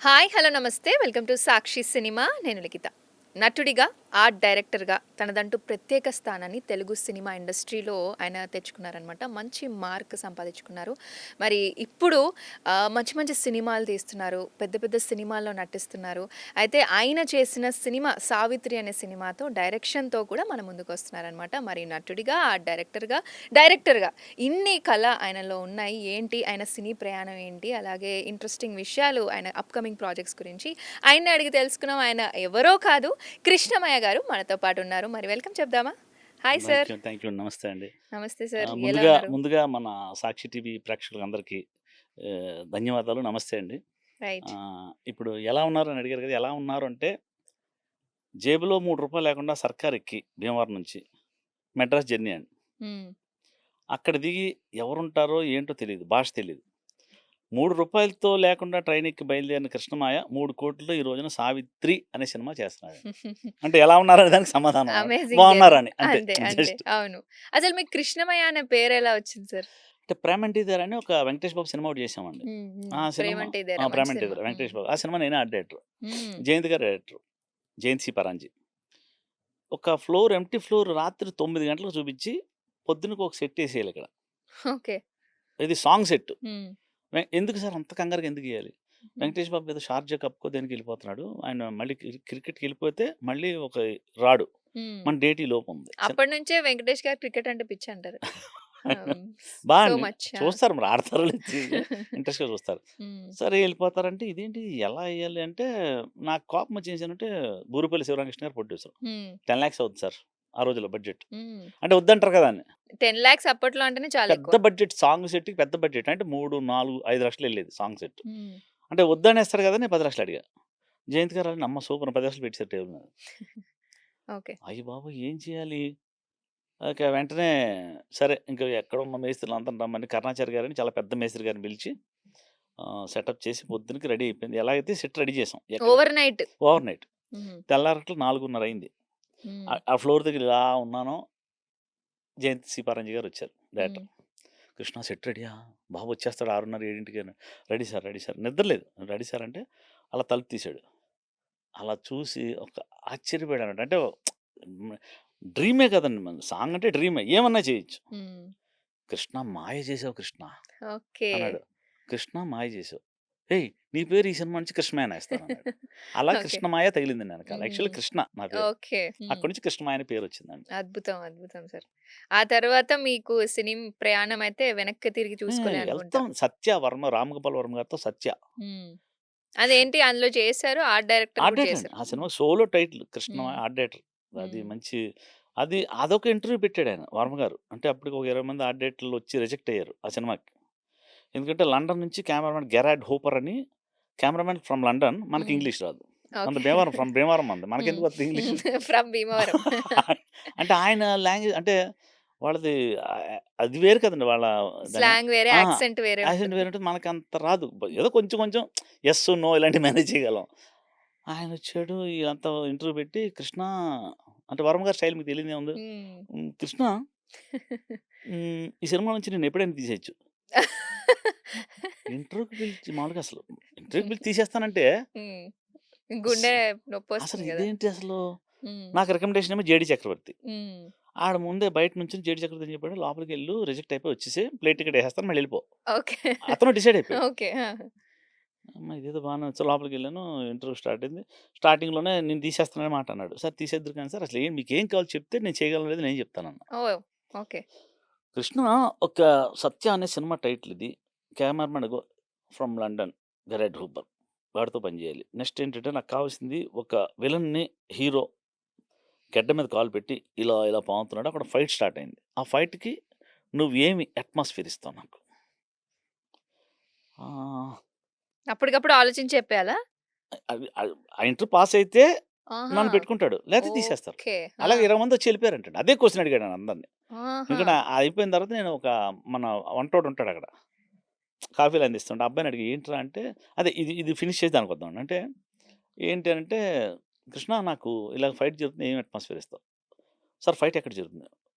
Hi! Hello! నమస్తే. Welcome to Sakshi cinema. నేను లిఖిత. నటుడిగా, ఆర్ట్ డైరెక్టర్‌గా తనదంటూ ప్రత్యేక స్థానాన్ని తెలుగు సినిమా ఇండస్ట్రీలో ఆయన తెచ్చుకున్నారనమాట. మంచి మార్క్ సంపాదించుకున్నారు. మరి ఇప్పుడు మంచి మంచి సినిమాలు తీస్తున్నారు. పెద్ద పెద్ద సినిమాల్లో నటిస్తున్నారు. అయితే ఆయన చేసిన సినిమా 'సావిత్రి' అనే సినిమాతో డైరెక్షన్‌తో కూడా మన ముందుకొస్తున్నారనమాట. మరి నటుడిగా, ఆర్ట్ డైరెక్టర్‌గా ఇన్ని కళ ఆయనలో ఉన్నాయి. ఏంటి ఆయన సినీ ప్రయాణం ఏంటి? అలాగే ఇంట్రెస్టింగ్ విషయాలు ఆయన అప్‌కమింగ్ ప్రాజెక్ట్స్ గురించి ఆయన్నే అడిగి తెలుసుకున్నాం. ఆయన ఎవరో కాదు కృష్ణమయ్య గారు మనతో పాటు ఉన్నారు. మరి వెల్కమ్ చెప్దామా? Hi sir. Thank you. నమస్తే అండి. నమస్తే సార్. ఎలా ముందుగా ఉన్నారు? ముందుగా మన సాక్షి టీవీ ప్రేక్షకులందరికీ ధన్యవాదాలు. నమస్తే అండి. రైట్. ఇప్పుడు ఎలా ఉన్నారు అని అడిగారు కదా! ఎలా ఉన్నారు అంటే, జేబులో రూ. 3 లేకుండా సర్కార్ ఎక్కి భీమవరం నుంచి మెడ్రాస్ జర్నీ అండి. హ్మ్. అక్కడ దిగి ఎవరుంటారో ఏంటో తెలీదు. భాష తెలీదు. రూ. 3 లేకుండా ట్రైన్ ఎక్కి బయలుదేరిన కృష్ణమాయ 3,00,00,000 ఈ రోజున 'సావిత్రి' అనే సినిమా చేస్తున్నాడు. అంటే ఎలా ఉన్నారనే దానికి సమాధానం అమేజింగ్ అండి. బాగున్నారని అంతే. అంతే. అంతే. జస్ట్. అవును. అసలు మీకు కృష్ణమయ్య అనే పేరెలా వచ్చింది సార్? అంటే 'ప్రేమంటే ఇదేరా' అని ఒక వెంకటేష్ బాబు సినిమా ఒకటి చేశామండి. హ్మ్. హ్మ్. ఆ సినిమా 'ప్రేమంటే ఇదేరా' మంచి 'ప్రేమంటే సినిమా. ఇదేరా' హ్మ్. వెంకటేష్ బాబు. ఆ సినిమా నేనే ఆర్ట్ డైరెక్టర్. హ్మ్. జయంత్ గారు డైరెక్టర్. జయంత్ సి. పరాంజీ. ఒక ఫ్లోర్ ఎంప్టీ ఫ్లోర్ రాత్రి 9 గంటలకు చూపించి పొద్దునకి ఒక సెట్ ఏసేయాలి ఇక్కడ. ఓకే. ఇది సాంగ్ సెట్. హ్మ్. ఎందుకు సార్ అంత కంగారుగా ఎందుకియ్యాలి? హ్మ్. వెంకటేష్ బాబు ఏదో షార్జా కప్పుకో దేనికో ఎళ్ళిపోతున్నాడు. ఆయన మళ్ళీ క్రికెట్‌కెళ్ళిపోతే మళ్ళీ ఒక రాడు. హ్మ్. మన డేట్ ఈలోపు ఉంది. అప్పటినుంచే వెంకటేష్ గారు క్రికెట్ అంటే పిచ్చంటారు. హ్మ్. సో అండి. మచ్. ఆ! చూస్తారు మరి ఆడతారో లేదో తెలీదు. ఇంట్రెస్ట్‌గా చూస్తారు. హ్మ్. సరే ఎళ్ళిపోతారంటే ఇదేంటి ఎలా ఎయ్యాలి అంటే నాకు కోపం వచ్చి ఏం చేశానంటే బూరుపల్లి శివరామకృష్ణ గారు ప్రొడ్యూసర్. హ్మ్. 10,00,000 అవుద్ది సార్ ఆ రోజుల్లో బడ్జెట్. హ్మ్. అంటే వద్దంటారు కదా అని. 10,00,000 అప్పట్లో అంటేనే చాలా పెద్ద ఎక్కువ. బడ్జెట్ సాంగ్ సెట్‌కి పెద్ద బడ్జెట్. అంటే 3, 4, 5 లక్షలు ఎళ్ళేది సాంగ్ సెట్. హ్మ్. అంటే వద్దనేస్తారు కదా! నేను 10,00,000 అడిగా. జయంత్ గారు అమ్మ సూపర్ 10,00,000 పెట్టేసారు టేబుల్ మీద. ఓకే. అయ్య బాబోయ్! ఏం చేయాలి? ఇక వెంటనే సరే ఇంక ఎక్కడున్న మేస్త్రులందరిని రమ్మని కరుణాచారి గారని చాలా పెద్ద మేస్త్రి గారిని పిలిచి సెటప్ చేసి పొద్దునకి రెడీ అయిపోయింది. ఎలాగైతే సెట్ రెడీ చేసాం. ఎక్కడ ఓవర్ నైట్. ఓవర్‌నైట్. హ్మ్. తెల్లారగట్ల 4:30 అయింది. హ్మ్. ఆ ఫ్లోర్ దగ్గర ఇలా ఉన్నాను. జయంత్ సి. పరంజి గారొచ్చారు హ్మ్. డైరెక్టర్. "కృష్ణ సెట్ రెడీయా? బాబు వచ్చేస్తాడు 6:30, 7కి" "రెడీ సార్, రెడీ సార్." నిద్ర లేదు. రెడీ సార్ అంటే అలా తలుపు తీసాడు. అలా చూసి ఒక ఆశ్చర్యపోయాడన్నమాట. అంటే హ్మ్. డ్రీమే కదండీ! మన సాంగ్ అంటే డ్రీమే. ఏమన్నా చేయొచ్చు. హ్మ్. "కృష్ణ మాయ చేసావు కృష్ణ" ఓకే. అన్నాడు. "కృష్ణ మాయ చేసావు. ఏయ్! నీ పేరు ఈ సినిమా నుంచి కృష్ణమాయ అనేస్తానన్నాడు. అలా ఓకే. కృష్ణమాయ తగిలిందండి ఎనకాల. హ్మ్. యాక్చువల్లీ కృష్ణ నా పేరు. ఓకే. హ్మ్. అక్కడి నుంచి కృష్ణమాయ అని పేరొచ్చిందండి. అద్భుతం. అద్భుతం సార్. ఆ తర్వాత మీకు సినీ ప్రయాణం అయితే వెనక్కి తిరిగి చూసుకోలే అనుకుంటా. ఎళ్తాం 'సత్య' వర్మ, రామ్‌గోపాల్ వర్మ గారితో 'సత్య.' హ్మ్. అదేంటి అందులో చేశారు? ఆర్ట్ డైరెక్టర్ ఆర్ట్ కూడా డైరెక్టర్ అండి. చేశారు. ఆ హ్మ్. సినిమా సోలో టైటిల్ 'కృష్ణ' హ్మ్. Art director. అది హ్మ్. మంచి అదొక ఇంటర్వ్యూ పెట్టాడాయన వర్మ గారు. అంటే అప్పటికి ఒక 20 మంది ఆర్ట్ డైరెక్టర్లు వచ్చి రిజెక్ట్ అయ్యారు ఆ సినిమాకి. ఎందుకంటే లండన్ నుంచి కెమెరామన్ గెరార్డ్ హూపర్ అని కెమెరామన్ ఫ్రమ్ లండన్ మనకి హ్మ్. ఇంగ్లీష్ రాదు. మనది ఓకే. భీమవరం ఫ్రమ్ భీమవరం మనది. హ్మ్. మనకెందుకు వత్తది ఇంగ్లీషు? ఫ్రమ్ భీమవరం. అంటే ఆయన లాంగ్వేజ్ అంటే వాళ్ళది అది వేరు కదండీ! వాళ్ళ దాన్ని స్లాంగ్ వేరే, ఆ! యాక్సెంట్ వేరే యాక్సెంట్ ఉంటుంది. వేరుంటది. మనకంత రాదు. ఏదో కొంచెం కొంచెం యెస్, నో ఇలాంటివి మేనేజ్ చేయగలం. ఆయనొచ్చాడు ఇదంతా ఇంటర్వ్యూ పెట్టి కృష్ణ అంటే వర్మ గారి స్టైల్ మీకు తెలియనిదేముంది. హ్మ్. కృష్ణ ఈ సినిమా నుంచి నిన్నెప్పుడైనా తీసేయొచ్చు. ఇంటర్వ్యూకి పిలిచి మామూలుగా అసలు ఇంటర్వ్యూకి పిలిచి తీసేస్తానంటే హ్మ్. అస్ గుండె అసలు నొప్పొస్తుంది గదా! ఇదేంటి అసలు? హ్మ్. నాకు రికమెండేషన్ ఏమో 'జేడీ చక్రవర్తి.' హ్మ్. ఆడ ముందే బయట నుంచొని 'జేడీ చక్రవర్తి' ఏం చెప్పాడు, "లోపలికెళ్ళు రిజెక్ట్ అయిపోయి వచ్చేసేయి. ప్లేట్ టికెట్ ఏసేస్తాను మళ్ళీ ఎళ్ళిపో." ఓకే. అతను డిసైడ్ అయిపోయాడు. ఓకే. ఆ! అమ్మ! ఇదేదో బానే ఉంది. సో, లోపలికెళ్ళాను. ఇంటర్వ్యూ స్టార్ట్ అయింది. స్టార్టింగ్‌లోనే నేను తీసేస్తాననే మాట అన్నాడు. సార్ తీసేద్దురు కానీ సార్ అసలు మీకేం కావాలో చెప్తే నేను చేయగలనో లేదో నేను చెప్తానన్నా. ఓహ్! ఓకే. కృష్ణ ఒక 'సత్య' అనే సినిమా టైటిల్ ఇది. కెమెరామన్ అదిగో ఫ్రమ్ లండన్ గెరార్డ్ హూపర్. వాడితో పని చేయాలి. నెక్స్ట్ ఏంటంటే నాకు కావాల్సింది ఒక విలన్‌ని హీరో గెడ్డ మీద కాలు పెట్టి ఇలా ఇలా పాముతున్నాడు. అక్కడ ఫైట్ స్టార్ట్ అయింది. ఆ ఫైట్‌కి నువ్వేమి అట్మాస్ఫియర్ ఇస్తావు నాకు? ఆహ్, అప్పటికప్పుడు ఆలోచించి చెప్పేయాలా? అది ఆ ఇంటర్ పాస్ అయితే ఆహా! నన్ను పెట్టుకుంటాడు. లేతే తీసేస్తారు. ఓకే. ఆ! అలాగే 20 మందొచ్చి ఎళ్ళిపోయారంటండి. అదే క్వెషన్ అడిగాడు నన్నందరిని. ఆహా! ఎందుకంటే అయిపోయిన తర్వాత నేను ఒక మన వంటోడుంటాడక్కడ. కాఫీలు అందిస్తుంటే. ఆ అబ్బాయిని అడిగా ఏంట్రా అంటే అదే ఇది ఇది ఫినిష్ చేసి దానికొద్దాం. అంటే ఏంటి అనంటే, "కృష్ణ నాకు ఇలాగ ఫైట్ జరుగుతుంది. ఏం అట్మాస్ఫియర్ ఇస్తావు?" "సార్ ఫైట్ ఎక్కడ జరుగుతుంది?"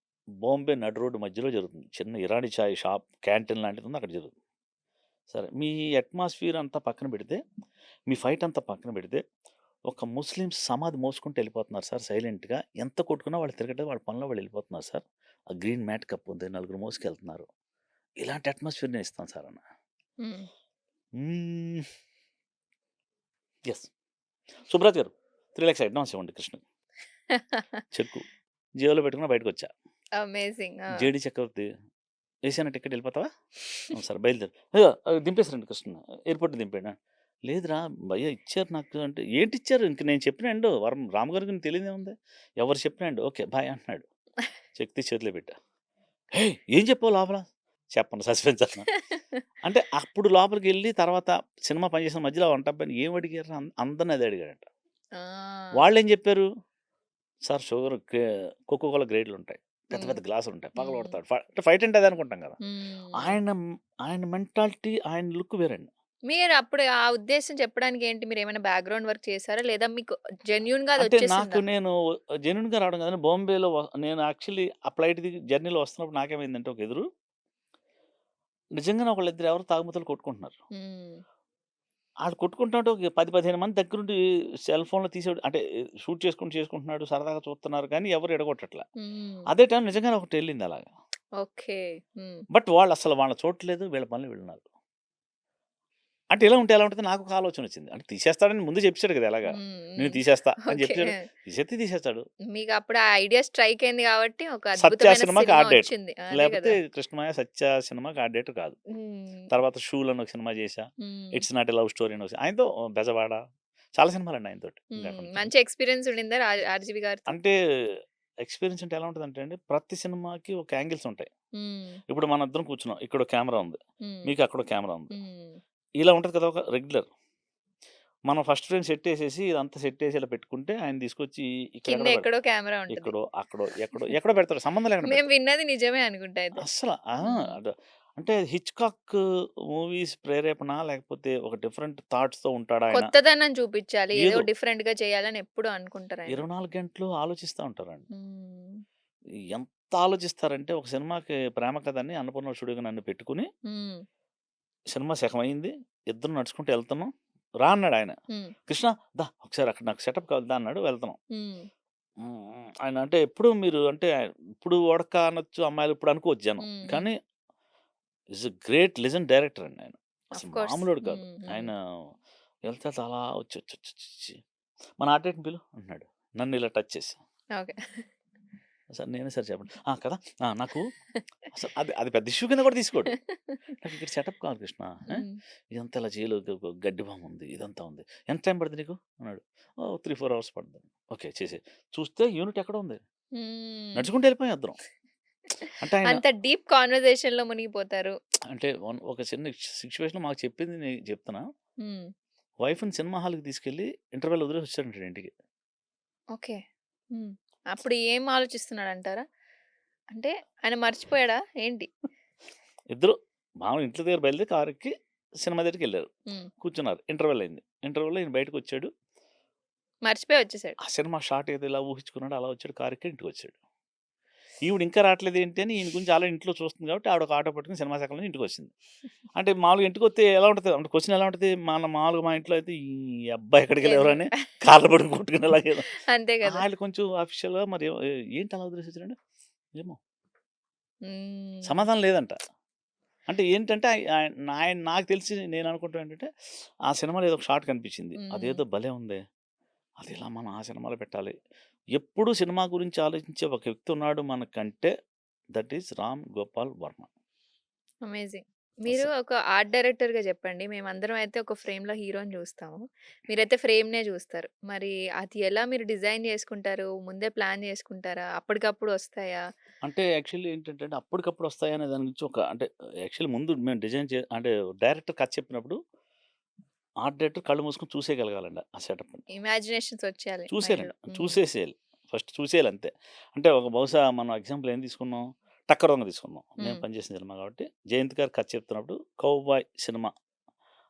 "బాంబే నడి రోడ్డు మధ్యలో జరుగుతుంది. చిన్న ఇరానీ చాయ్ షాప్ క్యాంటీన్ లాంటిదుంది అక్కడ జరుగుతుంది." సరే మీ అట్మాస్ఫియర్ అంతా పక్కన పెడితే, మీ ఫైట్ అంతా పక్కన పెడితే, ఒక ముస్లిమ్స్ సమాధి మోసుకుంటూ వెళ్ళిపోతున్నారు సార్ సైలెంట్‌గా. ఎంత కొట్టుకున్నా వాళ్ళు తిరగట్లేదు. వాళ్ళ పనిలో వాళ్ళు వెళ్ళిపోతున్నారు సార్. ఆ గ్రీన్ మ్యాట్ కప్పుంది. నలుగురు మోసుకెళ్తున్నారు. ఇలాంటి అట్మాస్ఫియర్ నేను ఇస్తాను సార్ అన్నా. హ్మ్. హ్మ్. యెస్. సుబ్రాజ్ గారు 3,00,000 అడ్వాన్స్ ఇవ్వండి కృష్ణకి. చెక్కు. జేబులో పెట్టుకుని బయటకొచ్చా. అమేజింగ్. ఆ! జేడీ చక్రవర్తి "ఏసీనా టికెట్ వెళ్ళిపోతావా?" "అవును సార్ బయలుదేరు." "అయ్యో! దింపేసారండి కృష్ణ. ఎయిర్‌పోర్ట్‌లో దింపాడా?" "లేదురా భయ్యా ఇచ్చారు నాకు" అంటే "ఏంటిచ్చారు? ఇంక నేను చెప్పిన ఎండు రామ్ గారికి నీకు తెలియదేముంది? ఎవరు చెప్పిన ఎండు. ఓకే బాయ్" అంటున్నాడు. చెక్ తీసి చేతిలో పెట్టా. "హేయ్! ఏం చెప్పావు లోపల?" చెప్పను సస్పెన్స్ అన్నా. అంటే అప్పుడు లోపలికెళ్ళి తర్వాత సినిమా పని చేసిన మధ్యలో ఆ వంట అబ్బాయిని ఏం అడిగారురా అందరిని అదే అడిగాడంట. ఆ! వాళ్ళేం చెప్పారు? సార్ షుగర్ కోకో కోలా గ్రేడ్‌లుంటాయి. పెద్ద హ్మ్. పెద్ద గ్లాసులుంటాయి. హ్మ్. పగలగొడతాడు. అంటే ఫైట్ అంటే అదే అనుకుంటాం కదా! హ్మ్. ఆయన ఆయన మెంటాలిటీ, ఆయన లుక్ వేరండి. మీరప్పుడు ఆ ఉద్దేశ్యం చెప్పడానికి ఏంటి? మీరేమైనా బ్యాక్‌గ్రౌండ్ వర్క్ చేసారా? లేదా మీకు జెన్యూన్‌గా అంటే నాకు అదొచ్చేసిందా? నేను జెన్యూన్‌గా రావడం కాదని బాంబేలో నేను యాక్చువల్లీ ఆ ఫ్లైట్ దిగి జర్నీలో వస్తున్నప్పుడు నాకేమైందంటే ఒక ఎదురు నిజంగానే ఒకళ్ళిద్దరు ఎవరో తాగుబోతులు కొట్టుకుంటున్నారు. హ్మ్. ఆళ్ళు కొట్టుకుంటుంటే ఒక 10, 15 మంది దగ్గరుండి సెల్ ఫోన్‌లో అంటే షూట్ చేసుకుంటున్నాడు. సరదాగా చూస్తున్నారు కానీ ఎవరు ఎడగొట్టట్ల. హ్మ్. అదే టైం నిజంగానే ఒకటెళ్ళింది అలాగా. ఓకే. హ్మ్. బట్ వాళ్ళసలు వాళ్ళని చూడట్లేదు. వీళ్ళ పనిలో వీళ్ళున్నారు. అంటే ఇలా ఉంటే ఎలా ఉంటది? నాకొక ఆలోచనొచ్చింది. అంటే తీసేస్తాడని ముందే చెప్పేసాడు కదా! ఎలాగా. హ్మ్. నేను హ్మ్. తీసేస్తా అని ఓకే. చెప్పేసాడు. తీసేత్తే తీసేస్తాడు. మీకప్పుడు ఆ ఐడియా స్ట్రైక్ అయింది గాబట్టి ఒక 'సత్య' అద్భుతమైన సినిమాకి సినిమా ఆర్ట్ డైరెక్టర్. వచ్చింది. అదే లేపోతే గదా! 'కృష్ణమయ్య', 'సత్య' సినిమాకి ఆర్ట్ డైరెక్టర్ కాదు. హ్మ్. తర్వాత 'షూల్' అని ఒక సినిమా చేశా. హ్మ్. 'It's not a love story' అని ఆయనతో 'బెజవాడ' చాలా సినిమాలండి ఆయనతోటి. ఇంకా హ్మ్. అక్కడి నుంచి. మంచి ఎక్స్‌పీరియన్స్ ఉండిందా ఆర్‌జీవి గారితో? అంటే ఎక్స్‌పీరియన్స్ అంటే ఎలా ఉంటదంటే అండి, ప్రతి సినిమాకి ఒక యాంగిల్స్ ఉంటాయి. హ్మ్. ఇప్పుడు మనిద్దరం కూర్చున్నాం. ఇక్కడో కెమెరా ఉంది. హ్మ్. మీకు అక్కడో కెమెరా ఉంది. హ్మ్. ఇలా ఉంటది కదా! ఒక రెగ్యులర్. మనం ఫస్ట్ ఫ్రేమ్ సెట్టేసేసి ఇదంతా సెట్టేసి ఇలా పెట్టుకుంటే ఆయన తీసుకొచ్చి కింద ఇక్కడెక్కడో ఎక్కడో కెమెరా ఉంటది. ఇక్కడో, అక్కడో, ఎక్కడో పెడతాడు. సంబంధం లేకుండా మేము పెడతాడు. విన్నది నిజమే అనుకుంటా అయితే. అస్సల ఆ! హ్మ్. అద అంటే 'హిచ్‌కాక్' మూవీస్ ప్రేరేపణ లేకపోతే ఒక డిఫరెంట్ థాట్స్‌తో ఉంటాడా ఆయన. కొత్తదనం చూపిచ్చాలి. ఏదో ఏదో డిఫరెంట్‌గా చేయాలని ఎప్పుడూ అనుకుంటారాయన. 24 గంటలు ఆలోచిస్తా ఉంటారండి. హ్మ్. ఎంత ఆలోచిస్తారంటే ఒక సినిమాకి ప్రేమ కథని అన్నపూర్ణ స్టూడియోకి నన్ను పెట్టుకొని, హ్మ్. సినిమా సగమయింది. ఇద్దరం నడుచుకుంటూ ఎళ్తున్నాం. రా అన్నాడాయన. హ్మ్. కృష్ణ దా ఒకసారి అక్కడ నాకు సెటప్ కావాలి దా అన్నాడు. వెళ్తున్నాం. హ్మ్. ఆయన అంటే ఎప్పుడు మీరు అంటే ఇప్పుడు ఉడక అనొచ్చు అమ్మాయిలు ఇప్పుడు అనుకోవచ్చు జనం. హ్మ్. హ్మ్. కానీ is a great legend director అండి ఆయన. ఆఫ్ అసలు కోర్స్. మామూలోడు కాదు. హ్మ్. హ్మ్. ఆయన వెళ్తే అలా వచ్చి "మన ఆర్టిస్ట్‌ని పిలు" అంటున్నాడు. నన్ను ఇలా టచ్ చేసి. ఓకే. సార్ నేనే సార్ చెప్పండి. "ఆ! కదా! నాకు అసలు అది అది పెద్ద ఇష్యూ కింద కూడా తీసుకోడు. నాకు ఇక్కడ సెటప్ కావాలి కృష్ణ. హ్మ్. ఇదంతా ఇలా జైలు గడ్డి బాముంది. ఉంది. ఇదంతా ఉంది. ఎంత టైం పడుతుంది నీకు?" అన్నాడు. "ఓహ్! 3, 4 అవర్స్ పడుతుంది." ఓకే. చేసేయి. చూస్తే యూనిట్ ఎక్కడ ఉంది. హ్మ్. నడుచుకుంటూ వెళ్ళిపోయాం ఇద్దరం. అంటే ఆయన అంత డీప్ కన్వర్జేషన్‌లో మునిగిపోతారు. అంటే ఒక చిన్న సిట్యుయేషన్ మాకు చెప్పింది నేను చెప్తున్నా. హ్మ్. వైఫ్‌ని సినిమా హాల్‌కి తీసుకెళ్ళి ఇంటర్వెల్ వదిలేసి వచ్చాడంట ఇంటికి. ఓకే. హ్మ్. అప్పుడు ఏం ఆలోచిస్తున్నాడంటారా? అంటే ఆయన మర్చిపోయాడా ఏంటి? ఇద్దరు మామూలుగా ఇంట్లో దగ్గర బయలుదేరి కారెక్కి సినిమా దగ్గరికెళ్లారు. హ్మ్. కూర్చున్నారు. ఇంటర్వెల్ అయింది. ఇంటర్వెల్‌లో ఈయన బయటకొచ్చాడు. మర్చిపోయి వచ్చేసాడు. ఆ సినిమా షాట్ ఏదో ఇలా ఊహించుకున్నాడో అలా వచ్చాడు. కారెక్కి ఇంటికొచ్చాడు. ఈవిడ ఇంకా రావట్లేదేంటి అని ఈయన గురించి ఆల్రెడీ ఇంట్లో చూస్తుంది కాబట్టి ఆవిడ ఒక ఆటో పట్టుకొని సినిమా సగంలో నుంచి ఇంటికొచ్చింది. అంటే మామూలుగా ఇంటికొస్తే ఎలా ఉంటది అంటే క్వెషన్ ఎలా ఉంటది? మామూలుగా మా ఇంట్లో అయితే ఈ అబ్బాయి ఎక్కడికెళ్ళెవరు ఎందుకు? అని కాళ్ళ పట్టుకొని కొట్టుకునేలాగా అంతే గదా! ఆళ్ళు కొంచెం అఫీషియల్‌గా మరి ఏంటి అలా వదిలేసొచ్చారంటే, ఏమో హ్మ్. సమాధానం లేదంట. అంటే ఏంటంటే ఆయన నాకు తెలిసి నేను అనుకుంటాం ఏంటంటే, ఆ సినిమాలో ఏదో ఒక షాట్ కనిపించింది. హ్మ్. అదేదో భలే ఉందే! అది ఇలా మనం ఆ సినిమాలో పెట్టాలి. ఎప్పుడు సినిమా గురించి ఆలోచించే ఒక వ్యక్తి ఉన్నాడు మనకంటే that is Ram Gopal Varma. Amazing. మీరు అసలు. ఒక ఆర్ట్ డైరెక్టర్‌గా జెప్పండి. మేమందరం అయితే ఒక ఫ్రేమ్‌లో హీరోని జూస్తాము. మీరైతే ఫ్రేమ్‌నే జూస్తారు. మరి అది ఎలా మీరు డిజైన్ జేసుకుంటారు? ముందే ప్లాన్ జేసుకుంటారా? అప్పటికప్పుడు ఒస్తాయా? అంటే యాక్చువల్లీ ఏంటంటే అప్పటికప్పుడు వస్తాయనే దాని గురించి అంటే యాక్చువల్లీ ముందు మేము డిజైన్ అంటే డైరెక్టర్ కథ చెప్పినప్పుడు ఆర్ట్ డైరెక్టర్ కళ్ళు మూసుకొని చూసేయగలగాలండి ఆ సెటప్‌ని. ఇమాజినేషన్స్ ఒచ్చేయాలి చూసేయాలండి. మైండ్‌లో. హ్మ్. చూసేసేయాలి. ఫస్ట్ చూసేయాలి అంతే. అంటే ఒక బహుశా మనం ఎగ్జాంపుల్ ఏం తీసుకున్నాం? 'టక్కర్ దొంగ' తీసుకుందాం. నేను హ్మ్. పనిచేసిన సినిమా కాబట్టి జయంత్ గారు కథ చెప్తున్నప్పుడు కౌబాయ్ సినిమా